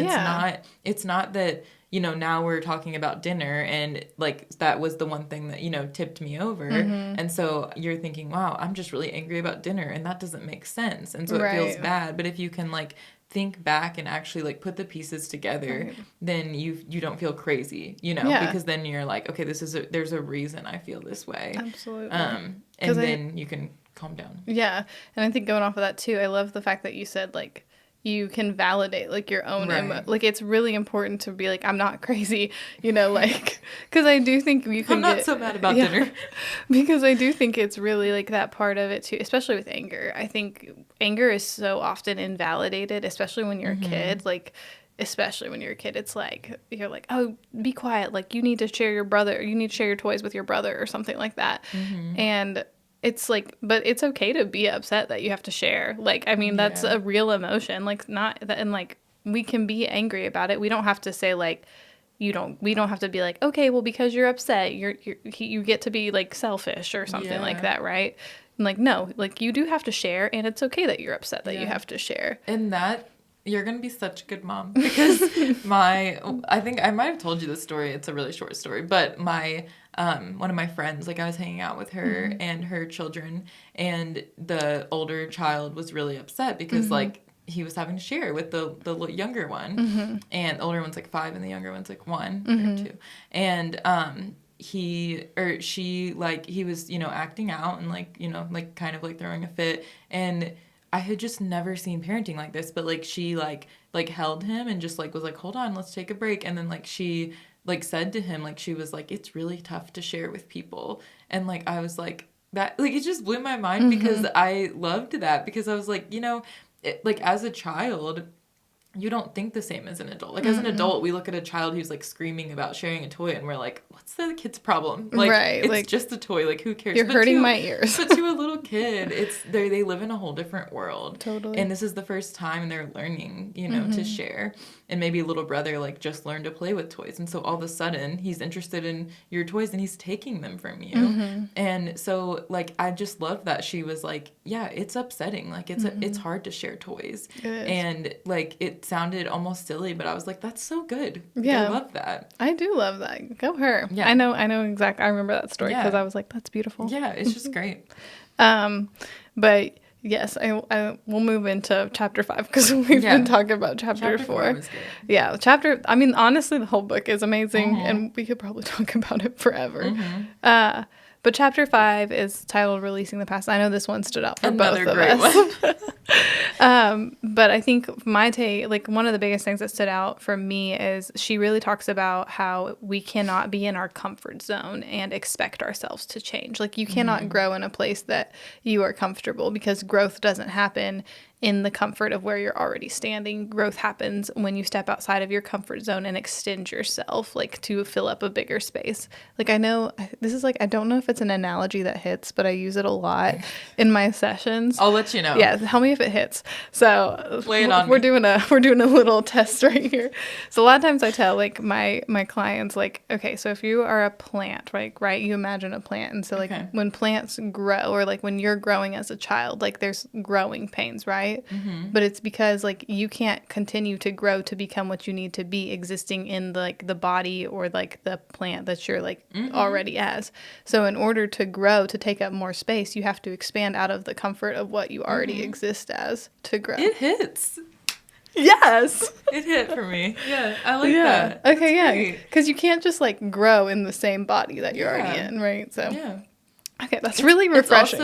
it's not that, now we're talking about dinner and like that was the one thing that, tipped me over. And so you're thinking, wow, I'm just really angry about dinner and that doesn't make sense. And so it feels bad. But if you can like think back and actually like put the pieces together, then you don't feel crazy, because then you're like, okay, there's a reason I feel this way. Absolutely. And then you can calm down. Yeah. And I think going off of that too, I love the fact that you said like you can validate like your own like it's really important to be like, I'm not crazy, like, because I do think you can I'm not so mad about dinner. Because I do think it's really like that part of it too, especially with anger. I think anger is so often invalidated, especially when you're a kid. Like, especially when you're a kid, it's like you're like, oh, be quiet, like you need to share your toys with your brother or something like that. And it's like, but it's okay to be upset that you have to share. Like, I mean, that's a real emotion. Like, not that, and like, we can be angry about it. We don't have to say like, we don't have to be like, okay, well, because you're upset, you get to be like selfish or something like that, right? And like, no, like you do have to share, and it's okay that you're upset that you have to share. And that, you're going to be such a good mom because I think I might have told you this story. It's a really short story, but one of my friends, like I was hanging out with her and her children, and the older child was really upset because like he was having to share with the younger one, and the older one's like 5 and the younger one's like 1 or 2. And, he was, acting out and like, like kind of like throwing a fit, and I had just never seen parenting like this, but like she like held him and just like was like, hold on, let's take a break. And then like she like said to him, like she was like, it's really tough to share with people. And like I was like, that like it just blew my mind because I loved that, because I was like, like as a child, you don't think the same as an adult. Like, as an adult, we look at a child who's, like, screaming about sharing a toy, and we're like, what's the kid's problem? Like, Right, it's like, just a toy. Like, who cares? you're But hurting to, my ears. but to a little kid, they live in a whole different world. Totally. And this is the first time they're learning, you know, to share. And maybe a little brother, like, just learned to play with toys. And so all of a sudden, he's interested in your toys, and he's taking them from you. And so, like, I just love that she was like, yeah, it's upsetting. Like, it's hard to share toys. And, like, it sounded almost silly, but I was like, that's so good. Yeah. I love that. I do love that. Go her. Yeah. I know exactly. I remember that story because I was like, that's beautiful. Yeah, it's just great. But yes, I will move into chapter 5 because we've been talking about chapter 4. Was good. Yeah, I mean, honestly, the whole book is amazing, and we could probably talk about it forever. But chapter 5 is titled "Releasing the Past." I know this one stood out for both of us. But I think my take, like, one of the biggest things that stood out for me is she really talks about how we cannot be in our comfort zone and expect ourselves to change. Like, you cannot grow in a place that you are comfortable, because growth doesn't happen in the comfort of where you're already standing. Growth happens when you step outside of your comfort zone and extend yourself, like, to fill up a bigger space. Like, I know this is, like, I don't know if it's an analogy that hits, but I use it a lot in my sessions. I'll let you know. Yeah, tell me if it hits. So lay it on we're me. doing a little test right here. So a lot of times I tell, like, my clients, like, okay, so if you are a plant, right, you imagine a plant, and so, like, when plants grow, or like when you're growing as a child, like, there's growing pains, right? But it's because, like, you can't continue to grow to become what you need to be existing in the body or, like, the plant that you're, like, already as. So in order to grow, to take up more space, you have to expand out of the comfort of what you already exist as to grow. It hits. Yes. It hit for me. Yeah, I like that. Okay, That's yeah. Because you can't just, like, grow in the same body that you're already in, right? So yeah. Okay, that's really refreshing.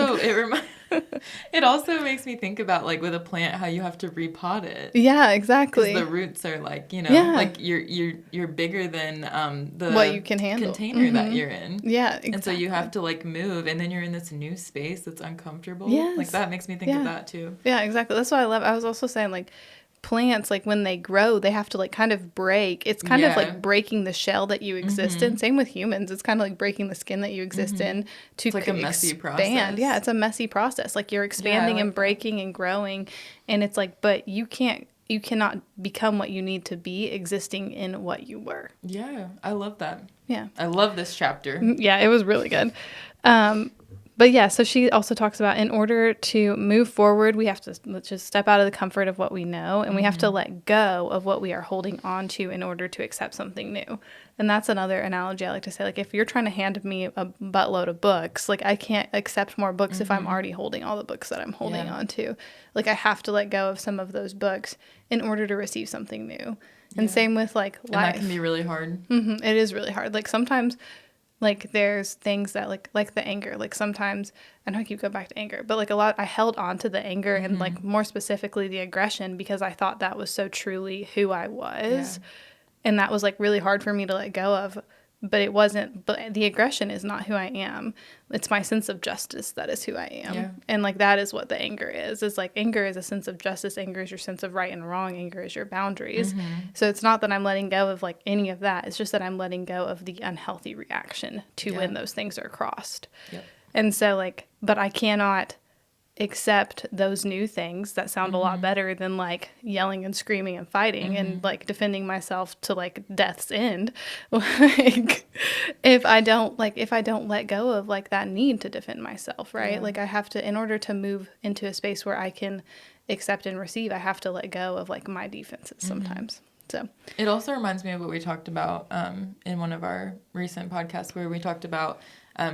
It also makes me think about, like, with a plant, how you have to repot it. Yeah, exactly. Because the roots are, like, you know, like, you're bigger than the what you can handle container that you're in. Yeah, exactly. And so you have to, like, move, and then you're in this new space that's uncomfortable. Yes. Like, that makes me think of that too. Yeah, exactly. That's what I love. I was also saying, like, plants, like, when they grow, they have to, like, kind of break. It's kind of like breaking the shell that you exist in. Same with humans. It's kind of like breaking the skin that you exist in to, it's like, a messy process. Yeah, it's a messy process. Like, you're expanding and breaking and growing, and it's like, but you cannot become what you need to be existing in what you were. Yeah, I love that. Yeah. I love this chapter. Yeah, it was really good. But yeah, so she also talks about, in order to move forward, we have to just step out of the comfort of what we know, and we have to let go of what we are holding on to in order to accept something new. And that's another analogy I like to say. Like, if you're trying to hand me a buttload of books, like, I can't accept more books if I'm already holding all the books that I'm holding on to. Like, I have to let go of some of those books in order to receive something new. And same with, like, life. And that can be really hard. It is really hard. Like, sometimes, like, there's things that, like the anger, like, sometimes, I know I keep going back to anger, but, like, a lot, I held on to the anger and, like, more specifically the aggression, because I thought that was so truly who I was. And that was, like, really hard for me to let go of, but it wasn't, but the aggression is not who I am. It's my sense of justice that is who I am. Yeah. And, like, that is what the anger is. It's like, anger is a sense of justice. Anger is your sense of right and wrong. Anger is your boundaries. So it's not that I'm letting go of, like, any of that. It's just that I'm letting go of the unhealthy reaction to when those things are crossed. And so, like, but I cannot accept those new things that sound a lot better than, like, yelling and screaming and fighting and, like, defending myself to, like, death's end. Like, if I don't let go of, like, that need to defend myself, right? Like, I have to, in order to move into a space where I can accept and receive, I have to let go of, like, my defenses sometimes. So it also reminds me of what we talked about in one of our recent podcasts, where we talked about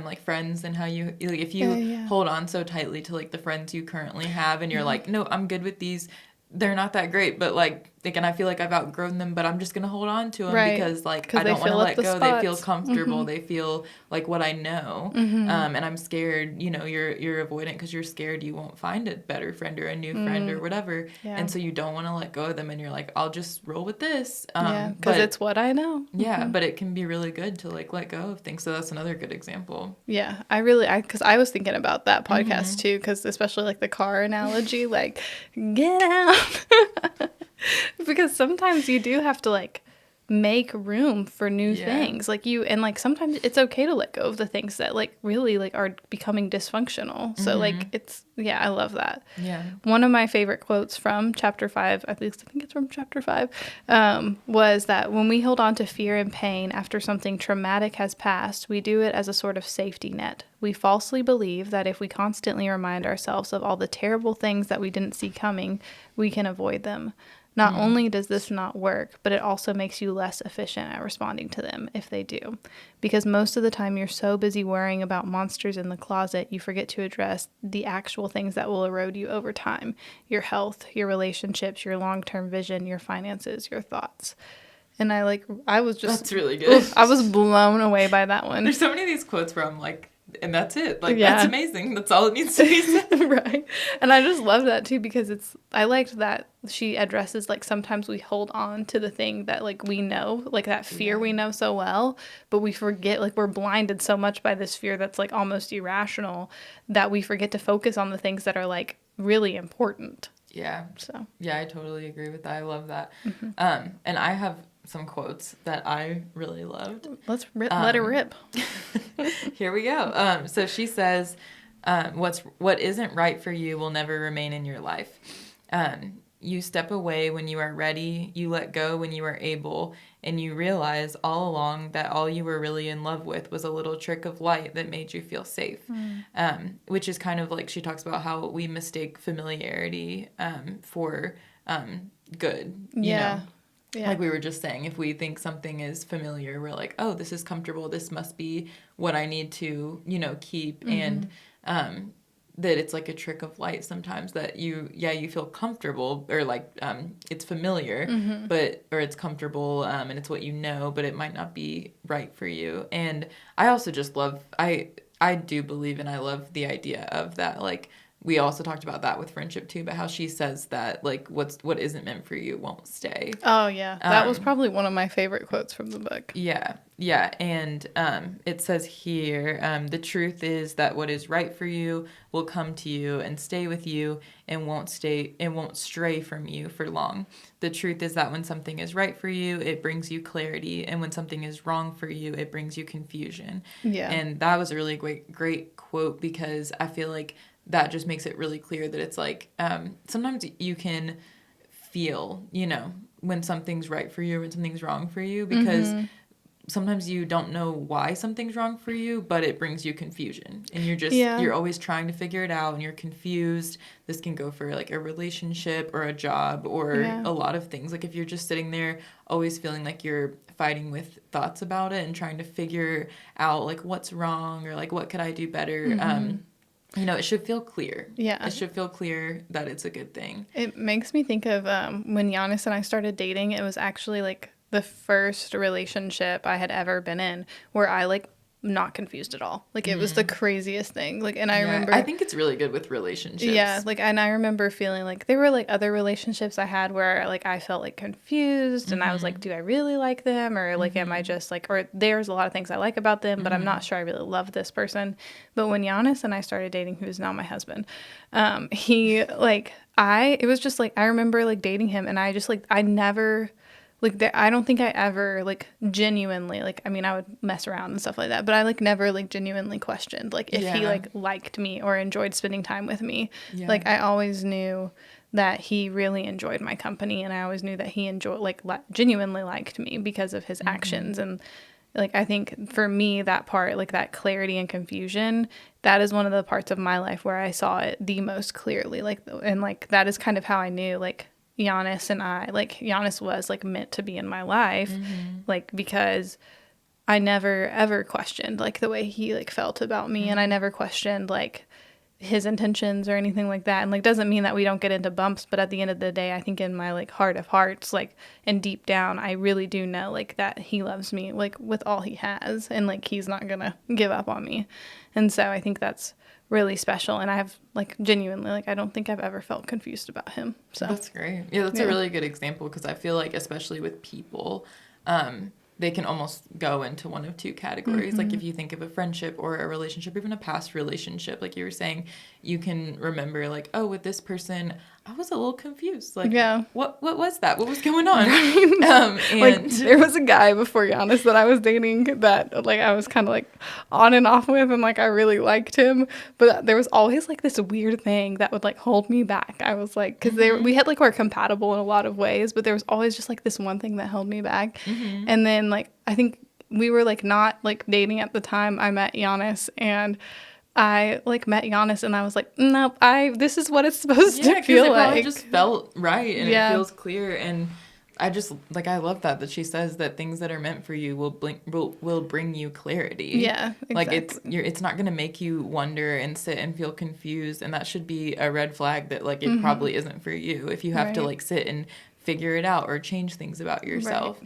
like, friends, and how you, like, if you hold on so tightly to, like, the friends you currently have, and you're like, no, I'm good with these, they're not that great, but, like, and I feel like I've outgrown them, but I'm just gonna hold on to them because, like, I don't want to let go. They feel comfortable. They feel like what I know, and I'm scared. You know, you're avoidant because you're scared you won't find a better friend or a new friend or whatever, and so you don't want to let go of them, and you're like, I'll just roll with this. Because it's what I know. Yeah, but it can be really good to, like, let go of things. So that's another good example. Yeah, because I was thinking about that podcast too, because especially, like, the car analogy, like, get out. Because sometimes you do have to like make room for new Yeah. things. Like and like sometimes it's okay to let go of the things that like really like are becoming dysfunctional. So like yeah, I love that. Yeah. One of my favorite quotes from chapter 5, at least I think it's from chapter 5, was that when we hold on to fear and pain after something traumatic has passed, we do it as a sort of safety net. We falsely believe that if we constantly remind ourselves of all the terrible things that we didn't see coming, we can avoid them. Not only does this not work, but it also makes you less efficient at responding to them if they do. Because most of the time you're so busy worrying about monsters in the closet, you forget to address the actual things that will erode you over time. Your health, your relationships, your long-term vision, your finances, your thoughts. And I was just... That's really good. I was blown away by that one. There's so many of these quotes where I'm like, and that's it. Like, Yeah. that's amazing. That's all it needs to be said. Right. And I just love that too, because I liked that she addresses like sometimes we hold on to the thing that like we know, like that fear we know so well, but we forget, like we're blinded so much by this fear that's like almost irrational that we forget to focus on the things that are like really important. Yeah. So Yeah, I totally agree with that. I love that. And I have some quotes that I really loved. let's let it rip. Here we go. So she says, what isn't right for you will never remain in your life. You step away when you are ready, you let go when you are able, and you realize all along that all you were really in love with was a little trick of light that made you feel safe. Which is kind of like she talks about how we mistake familiarity for good, you know? Yeah. Like we were just saying, if we think something is familiar, we're like, oh, this is comfortable. This must be what I need to, keep. And that it's like a trick of light sometimes that you feel comfortable or like it's familiar, or it's comfortable and it's what you know, but it might not be right for you. And I also just love, I do believe and I love the idea of that, like, we also talked about that with friendship too, but how she says that like what isn't meant for you won't stay. Oh yeah, that was probably one of my favorite quotes from the book. Yeah, and it says here, the truth is that what is right for you will come to you and stay with you and won't stray from you for long. The truth is that when something is right for you, it brings you clarity, and when something is wrong for you, it brings you confusion. Yeah, and that was a really great quote, because I feel like that just makes it really clear that it's like sometimes you can feel, when something's right for you or when something's wrong for you, because sometimes you don't know why something's wrong for you, but it brings you confusion. And you're always trying to figure it out and you're confused. This can go for like a relationship or a job or a lot of things. Like if you're just sitting there always feeling like you're fighting with thoughts about it and trying to figure out like what's wrong or like what could I do better, it should feel clear. Yeah. It should feel clear that it's a good thing. It makes me think of when Giannis and I started dating. It was actually like the first relationship I had ever been in where I like not confused at all. Like it was the craziest thing. Like, and I remember, I think it's really good with relationships. Yeah. Like, and I remember feeling like there were like other relationships I had where like I felt like confused and I was like, do I really like them? Or like, am I just like, or there's a lot of things I like about them, but I'm not sure I really love this person. But when Giannis and I started dating, who is now my husband, he like, it was just like, I remember like dating him and I just like, I never... Like, I don't think I ever, like, genuinely, like, I mean, I would mess around and stuff like that, but I, like, never, like, genuinely questioned, like, if he, like, liked me or enjoyed spending time with me. Yeah. Like, I always knew that he really enjoyed my company, and I always knew that he genuinely liked me because of his actions. And, like, I think for me, that part, like, that clarity and confusion, that is one of the parts of my life where I saw it the most clearly. Like, and, like, that is kind of how I knew, like, Giannis and I, like, Giannis was, like, meant to be in my life, like, because I never, ever questioned, like, the way he, like, felt about me, and I never questioned, like, his intentions or anything like that, and, like, doesn't mean that we don't get into bumps, but at the end of the day, I think in my, like, heart of hearts, like, and deep down, I really do know, like, that he loves me, like, with all he has, and, like, he's not gonna give up on me, and so I think that's really special, and I have like genuinely like I don't think I've ever felt confused about him. So that's great. Yeah, that's a really good example, because I feel like especially with people, they can almost go into one of two categories. Like if you think of a friendship or a relationship, even a past relationship, like you were saying, you can remember like, oh, with this person, I was a little confused. Like, Yeah. what was that? What was going on? Like, And there was a guy before Giannis that I was dating that, like, I was kind of, like, on and off with, and, like, I really liked him. But there was always, like, this weird thing that would, like, hold me back. I was, like, because we had, like, we're compatible in a lot of ways, but there was always just, like, this one thing that held me back. And then, like, I think we were, like, not, like, dating at the time I met Giannis, and I, like, met Giannis, and I was like, nope, this is what it's supposed to feel it like. probably just felt right, and Yeah. it feels clear. And I just, like, I love that she says that things that are meant for you will bring you clarity. Yeah, exactly. Like, it's not going to make you wonder and sit and feel confused, and that should be a red flag that, like, it probably isn't for you if you have to, like, sit and figure it out or change things about yourself.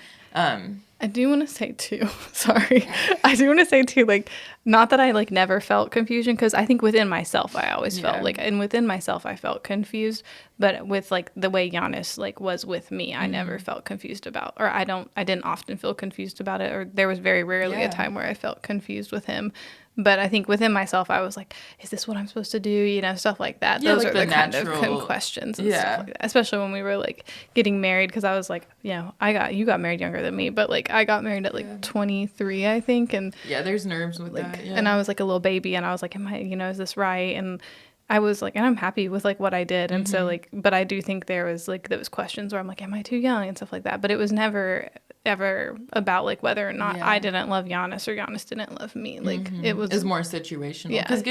I do want to say too, sorry, I do want to say too, like, not that I, like, never felt confusion, because I think within myself I always felt like, and within myself I felt confused, but with, like, the way Giannis, like, was with me, I never felt confused about, or I didn't often feel confused about it, or there was very rarely a time where I felt confused with him. But I think within myself, I was like, is this what I'm supposed to do? You know, stuff like that. Yeah, Those like are the kind natural of questions and stuff like that. Especially when we were, like, getting married, because I was like, you know, you got married younger than me, but, like, I got married at, like, 23, I think. And yeah, there's nerves with like, that. Yeah. And I was, like, a little baby, and I was like, is this right? And I was like, and I'm happy with, like, what I did. And so, like, but I do think there was, like, those questions where I'm like, am I too young and stuff like that? But it was never ever about, like, whether or not I didn't love Giannis or Giannis didn't love me. Like, it was more situational. Yeah. Because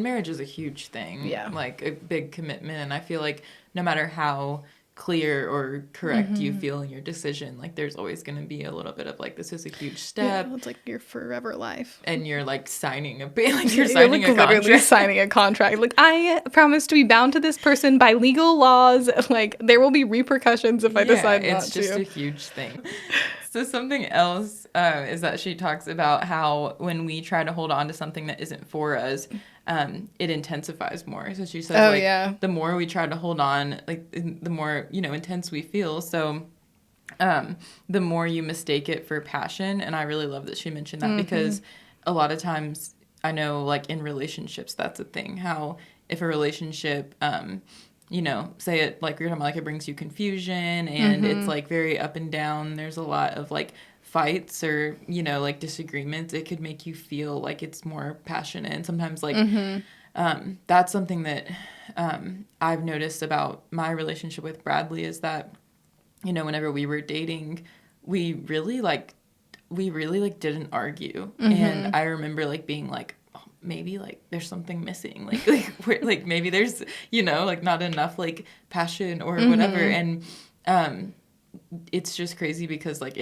marriage is a huge thing. Yeah. Like, a big commitment. And I feel like no matter how clear or correct you feel in your decision, like, there's always going to be a little bit of, like, this is a huge step. Yeah, it's like your forever life. And you're, like, signing a You're like literally signing a contract. Like, I promise to be bound to this person by legal laws. Like, there will be repercussions if I decide not to. It's just a huge thing. So something else is that she talks about how when we try to hold on to something that isn't for us, it intensifies more. So she says, the more we try to hold on, like, the more, intense we feel. So the more you mistake it for passion. And I really love that she mentioned that because a lot of times I know, like, in relationships, that's a thing. How if a relationship, say it, like you're talking about, like, it brings you confusion and it's, like, very up and down. There's a lot of, like, fights or, like, disagreements. It could make you feel like it's more passionate. And sometimes, like, that's something that I've noticed about my relationship with Bradley is that, whenever we were dating, we really didn't argue. And I remember, like, being like, maybe, like, there's something missing, like maybe there's, like, not enough, like, passion or whatever. And it's just crazy because, like,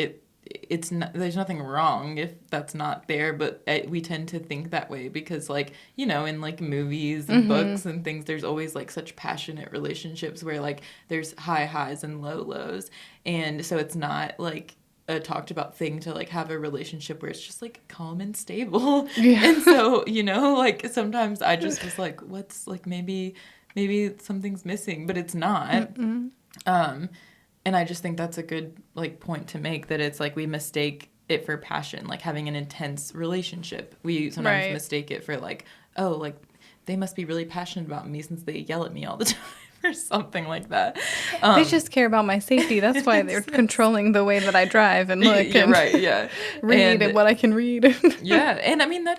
it's not, there's nothing wrong if that's not there, but we tend to think that way because, like, in, like, movies and books and things, there's always, like, such passionate relationships where, like, there's high highs and low lows, and so it's not, like, a talked about thing to, like, have a relationship where it's just, like, calm and stable. And so, like, sometimes I just was like, what's, like, maybe something's missing, but it's not. And I just think that's a good, like, point to make, that it's like we mistake it for passion, like having an intense relationship. We sometimes mistake it for, like, oh, like, they must be really passionate about me since they yell at me all the time. Or something like that. They just care about my safety. That's why they're controlling the way that I drive and look and read and what I can read. And I mean that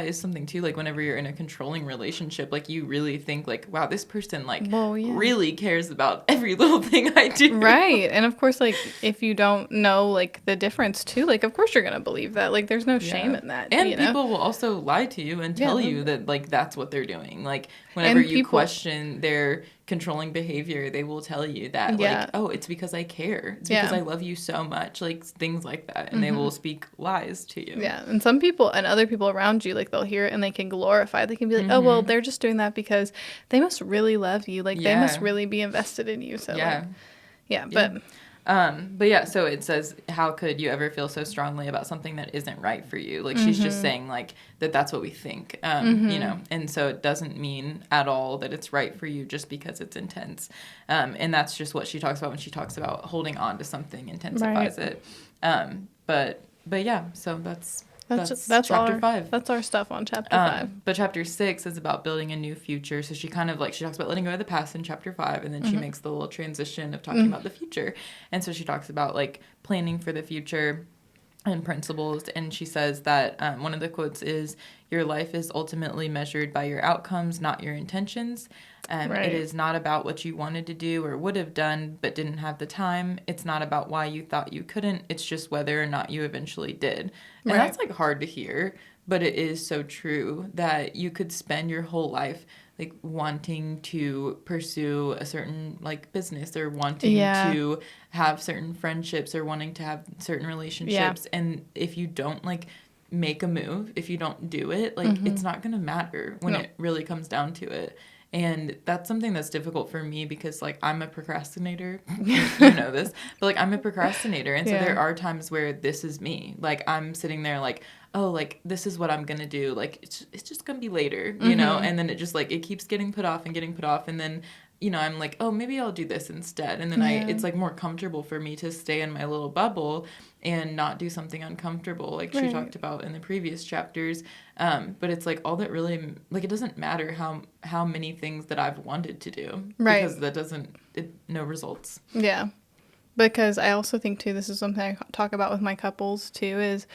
is something too, like, whenever you're in a controlling relationship, like, you really think, like, wow, this person, like, really cares about every little thing I do. Right. And of course, like, if you don't know, like, the difference too, like, of course you're going to believe that. Like, there's no shame in that. And people will also lie to you and tell you that, like, that's what they're doing. Like, whenever you question their controlling behavior, they will tell you that, like, oh, it's because I care. It's because I love you so much. Like, things like that. And they will speak lies to you. Yeah. And some people and other people around you, like, they'll hear it and they can glorify. They can be like, oh, well, they're just doing that because they must really love you. Like, they must really be invested in you. So, but yeah, so it says, how could you ever feel so strongly about something that isn't right for you? Like, she's just saying, like, that's what we think, and so it doesn't mean at all that it's right for you just because it's intense. And that's just what she talks about when she talks about holding on to something intensifies it. But yeah, so that's That's chapter 5. That's our stuff on chapter 5. But chapter 6 is about building a new future. So she kind of she talks about letting go of the past in chapter 5, and then she makes the little transition of talking about the future. And so she talks about planning for the future and principles. And she says that one of the quotes is, "Your life is ultimately measured by your outcomes, not your intentions. Right. It is not about what you wanted to do or would have done but didn't have the time. It's not about why you thought you couldn't. It's just whether or not you eventually did." And Right. that's hard to hear, but it is so true that you could spend your whole life wanting to pursue a certain business, or wanting to have certain friendships, or wanting to have certain relationships. And if you don't make a move, if you don't do it, it's not going to matter when it really comes down to it. And that's something that's difficult for me because I'm a procrastinator. You know this, but I'm a procrastinator. And so there are times where this is me. I'm sitting there this is what I'm going to do. It's just going to be later, you know? And then it just it keeps getting put off and getting put off. And then, I'm oh, maybe I'll do this instead. And then it's more comfortable for me to stay in my little bubble and not do something uncomfortable she talked about in the previous chapters. But it's all that really, it doesn't matter how many things that I've wanted to do. Right. Because that doesn't, no results. Yeah. Because I also think, too, this is something I talk about with my couples, too, is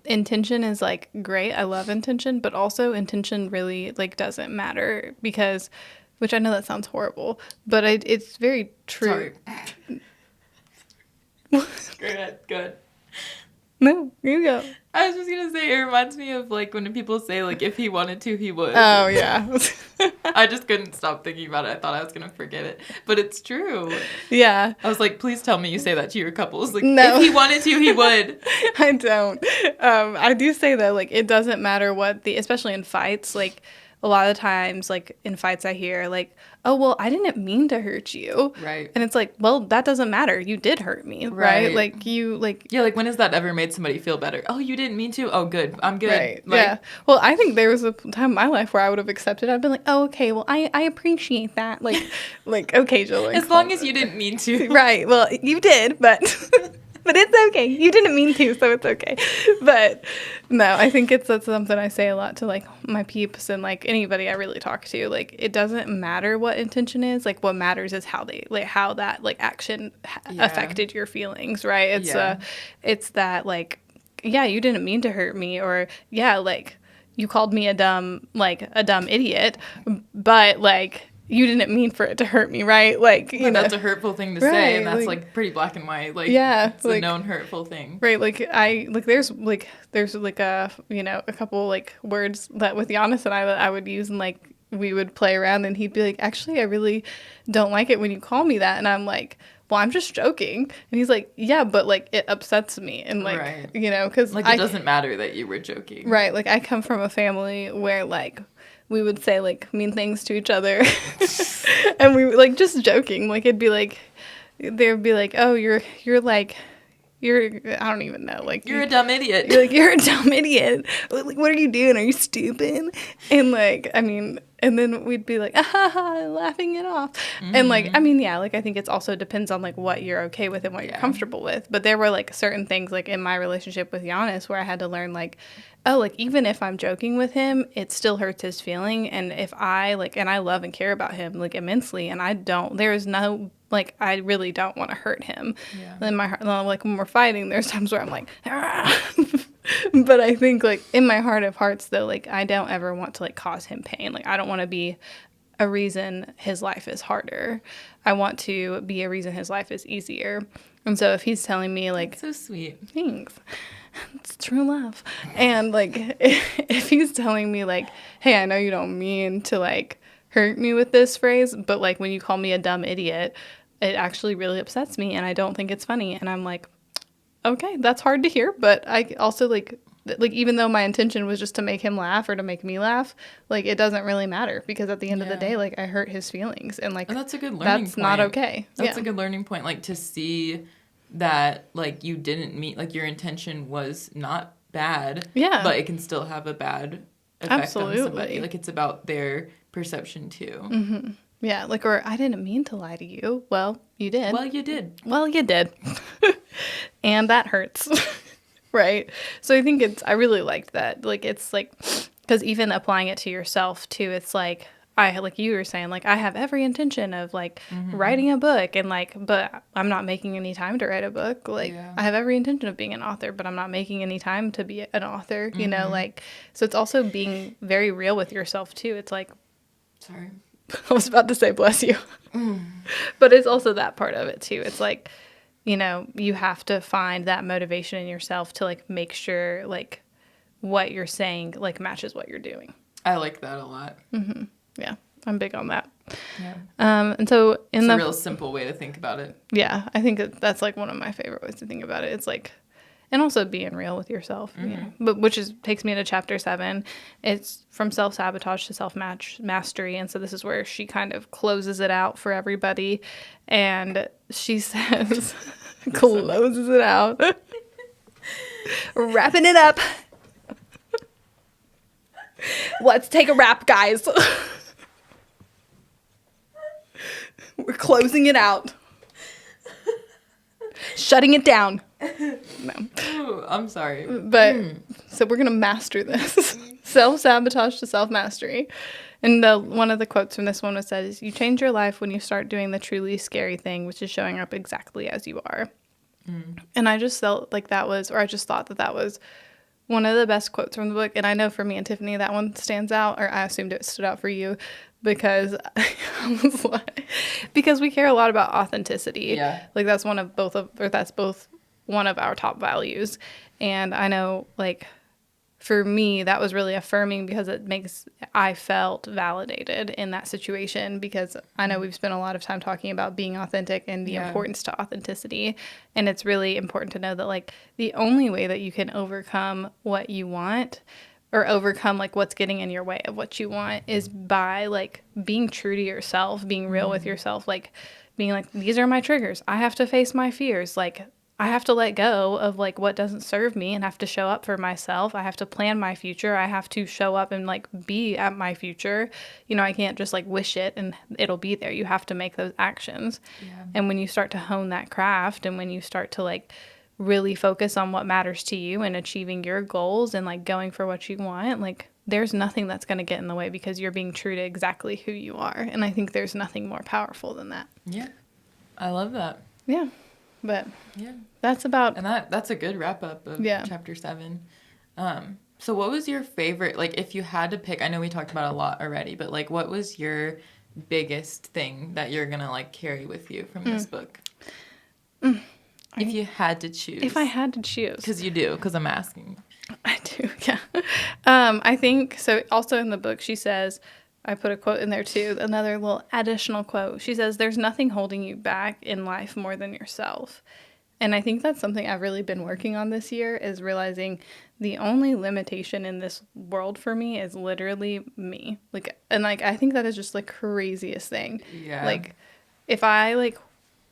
intention is, great. I love intention. But also intention really, doesn't matter because, which I know that sounds horrible, but it's very true. Sorry. Good. No, you go. I was just going to say, it reminds me of, when people say, if he wanted to, he would. Oh, yeah. I just couldn't stop thinking about it. I thought I was going to forget it. But it's true. Yeah. I was please tell me you say that to your couples. No. If he wanted to, he would. I don't. I do say that, it doesn't matter what especially in fights, a lot of times, in fights I hear, oh, well, I didn't mean to hurt you. Right. And it's well, that doesn't matter. You did hurt me. Right. Yeah, when has that ever made somebody feel better? Oh, you didn't mean to? Oh, good. I'm good. Right. Yeah. Well, I think there was a time in my life where I would have accepted. I'd been oh, okay, well, I appreciate that. Okay, Jill. As long as you didn't mean to. Right. Well, you did, but... But it's okay. You didn't mean to, so it's okay. But no, I think that's something I say a lot to my peeps and anybody I really talk to. It doesn't matter what intention is. What matters is how they how that action affected your feelings, right? It's that yeah, you didn't mean to hurt me, or yeah, you called me a dumb idiot, but you didn't mean for it to hurt me, right? You know. That's a hurtful thing to say, and that's pretty black and white. Yeah, it's a known hurtful thing. Right, there's a a couple words that with Giannis and I would use, and we would play around, and he'd be actually, I really don't like it when you call me that, and I'm well, I'm just joking. And he's yeah, but it upsets me, and right. Because it doesn't matter that you were joking, right? I come from a family where we would say mean things to each other, and we were just joking. It'd be they would be oh, you're I don't even know, you're a dumb idiot. You're a dumb idiot. What are you doing? Are you stupid? And I mean, and then we'd be ah, ha, ha, laughing it off. Mm-hmm. And I mean, yeah, I think it's also depends on what you're okay with and what you're comfortable with. But there were certain things in my relationship with Giannis where I had to learn oh, even if I'm joking with him, it still hurts his feeling. And if I and I love and care about him immensely, and there is no I really don't want to hurt him. Yeah. In my heart, when we're fighting, there's times where I'm ah. But I think in my heart of hearts though, I don't ever want to cause him pain. I don't want to be a reason his life is harder. I want to be a reason his life is easier. And so if he's telling me That's so sweet. Thanks. It's true love. And if he's telling me hey, I know you don't mean to hurt me with this phrase, but when you call me a dumb idiot, it actually really upsets me, and I don't think it's funny. And I'm okay, that's hard to hear, but I also even though my intention was just to make him laugh or to make me laugh, it doesn't really matter, because at the end of the day, I hurt his feelings, and and that's a good learning point. That's not okay. That's a good learning point, to see that you didn't mean, your intention was not bad, but it can still have a bad effect on somebody. It's about their perception too. Mm-hmm. Yeah, or I didn't mean to lie to you. Well, you did. Well, you did. Well, you did. And that hurts. Right. So I think I really liked that. Like, it's like, because even applying it to yourself too, it's like, like you were saying, like, I have every intention of like writing a book and like, but I'm not making any time to write a book. Like, I have every intention of being an author, but I'm not making any time to be an author, you know, like, so it's also being very real with yourself too. It's like, Sorry. I was about to say, bless you. But it's also that part of it too. It's like, you know, you have to find that motivation in yourself to like make sure like what you're saying like matches what you're doing. I like that a lot. Yeah, I'm big on that. Yeah. And so It's a real simple way to think about it. Yeah, I think that's like one of my favorite ways to think about it. It's like, and also being real with yourself, you know, but takes me to chapter 7. It's from self-sabotage to self-mastery. And so this is where she kind of closes it out for everybody. And she says, closes it out, wrapping it up. Let's take a wrap, guys. We're closing it out. Shutting it down. No. Ooh, I'm sorry. But so we're going to master this. Self-sabotage to self-mastery. And one of the quotes from this one was said is, you change your life when you start doing the truly scary thing, which is showing up exactly as you are. And I just felt like I just thought that was one of the best quotes from the book. And I know for me and Tiffany, that one stands out, or I assumed it stood out for you because because we care a lot about authenticity. Yeah. Like that's both one of our top values. And I know like for me, that was really affirming because I felt validated in that situation, because I know we've spent a lot of time talking about being authentic and the importance to authenticity. And it's really important to know that like the only way that you can overcome what you want or overcome like what's getting in your way of what you want is by like being true to yourself, being real with yourself, like being like, these are my triggers. I have to face my fears. Like I have to let go of like what doesn't serve me and have to show up for myself. I have to plan my future. I have to show up and like be at my future. You know, I can't just like wish it and it'll be there. You have to make those actions. Yeah. And when you start to hone that craft and when you start to like really focus on what matters to you and achieving your goals and like going for what you want, like there's nothing that's going to get in the way because you're being true to exactly who you are. And I think there's nothing more powerful than that. Yeah. I love that. Yeah. But that's about... And that's a good wrap-up of chapter 7. So what was your favorite, like, if you had to pick, I know we talked about a lot already, but, like, what was your biggest thing that you're going to, like, carry with you from this book? If you had to choose. If I had to choose. Because you do, because I'm asking. I do, yeah. I think, so also in the book, she says... I put a quote in there too, another little additional quote. She says, there's nothing holding you back in life more than yourself. And I think that's something I've really been working on this year, is realizing the only limitation in this world for me is literally me. Like, and like, I think that is just the craziest thing. Yeah. Like, if I like,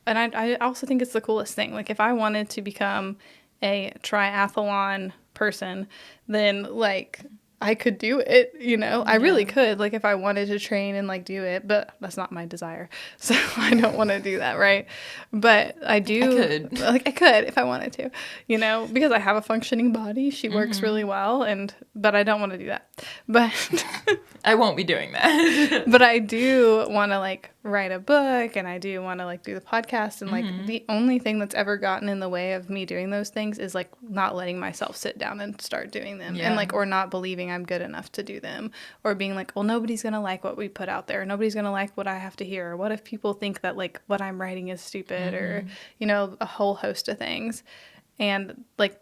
and I also think it's the coolest thing. Like, if I wanted to become a triathlon person, then like... I could do it, you know, I really could, like, if I wanted to train and, like, do it, but that's not my desire, so I don't want to do that, right? But I could if I wanted to, you know, because I have a functioning body, she works really well, but I don't want to do that, but I won't be doing that. But I do want to, like, write a book, and I do want to, like, do the podcast, and, like, the only thing that's ever gotten in the way of me doing those things is, like, not letting myself sit down and start doing them, and, like, or not believing I'm good enough to do them, or being like, well, nobody's going to like what we put out there, nobody's going to like what I have to hear, or what if people think that, like, what I'm writing is stupid, or, you know, a whole host of things. And like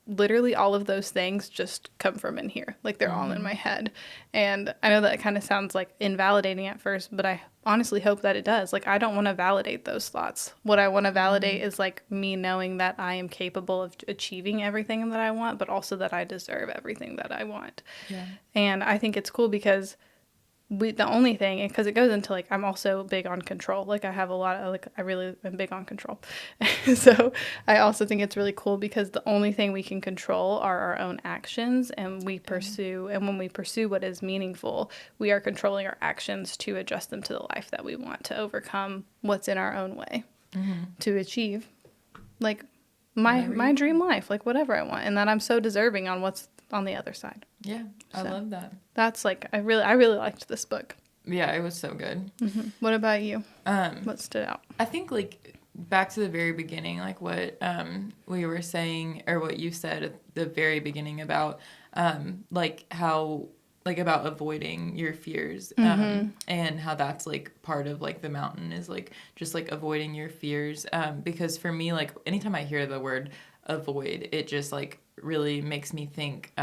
literally all of those things just come from in here. Like they're all in my head. And I know that kind of sounds like invalidating at first, but I honestly hope that it does. Like I don't want to validate those thoughts. What I want to validate is like me knowing that I am capable of achieving everything that I want, but also that I deserve everything that I want. Yeah. And I think it's cool because the only thing, because it goes into like, I'm also big on control. Like I have a lot of, like, I really am big on control. So I also think it's really cool because the only thing we can control are our own actions, and when we pursue what is meaningful, we are controlling our actions to adjust them to the life that we want, to overcome what's in our own way, to achieve like my dream life, like whatever I want, and that I'm so deserving on what's on the other side. Yeah, I love that. That's like I really liked this book. Yeah, it was so good. What about you? What stood out? I think like back to the very beginning, like what we were saying or what you said at the very beginning about like how like about avoiding your fears and how that's like part of like the mountain is like just like avoiding your fears because for me like anytime I hear the word avoid, it just like really makes me think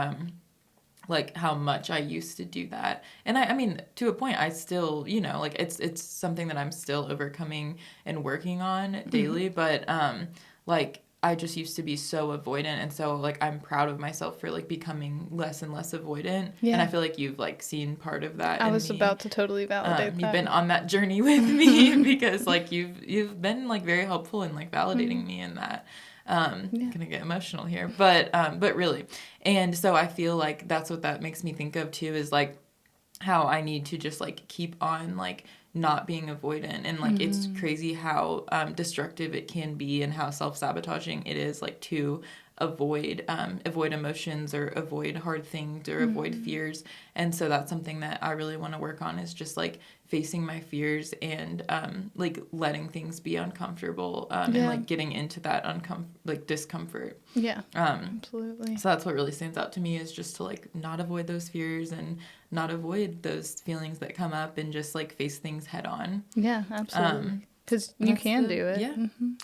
like how much I used to do that. And I mean, to a point, I still, you know, like it's something that I'm still overcoming and working on daily. But like I just used to be so avoidant. And so like I'm proud of myself for like becoming less and less avoidant. Yeah. And I feel like you've like seen part of that. I was about to totally validate that. You've been on that journey with me because like you've been like very helpful in like validating me in that. Gonna get emotional here, but really, and so I feel like that's what that makes me think of too is like how I need to just like keep on like not being avoidant and like it's crazy how destructive it can be and how self-sabotaging it is like to avoid emotions or avoid hard things or avoid fears. And so that's something that I really want to work on is just like facing my fears and like letting things be uncomfortable and like getting into that discomfort. Yeah, absolutely. So that's what really stands out to me is just to like not avoid those fears and not avoid those feelings that come up and just like face things head on. Yeah, absolutely. Because you can do it. Yeah,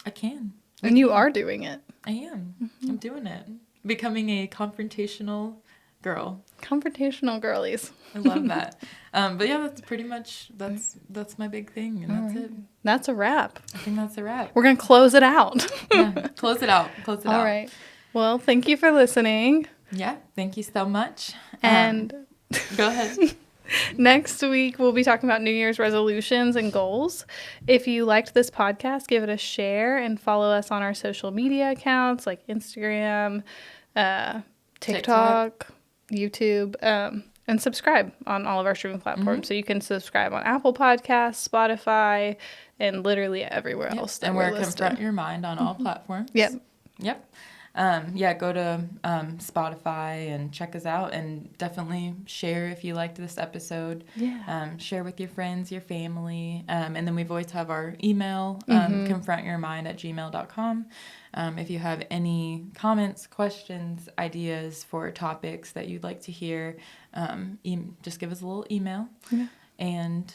I can. And you are doing it. I am. I'm doing it. Becoming a confrontational girl. Confrontational girlies. I love that. But yeah, that's pretty much, that's my big thing. And that's it. That's a wrap. I think that's a wrap. We're going to close it out. Yeah, close it out. Close it out. All right. Well, thank you for listening. Yeah, thank you so much. And go ahead. Next week, we'll be talking about New Year's resolutions and goals. If you liked this podcast, give it a share and follow us on our social media accounts like Instagram, TikTok, YouTube, and subscribe on all of our streaming platforms. So you can subscribe on Apple Podcasts, Spotify, and literally everywhere else. And we're Confront Your Mind on all platforms. Yep. Go to Spotify and check us out and definitely share if you liked this episode. Yeah. Share with your friends, your family. And then we've always have our email, confrontyourmind@gmail.com. If you have any comments, questions, ideas for topics that you'd like to hear, just give us a little email. Yeah. And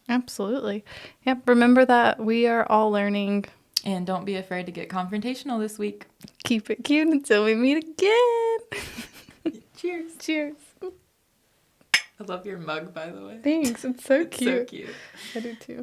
Absolutely. Yep. Remember that we are all learning. And don't be afraid to get confrontational this week. Keep it cute until we meet again. Cheers. Cheers. I love your mug, by the way. Thanks. It's so It's cute. so cute. I do too.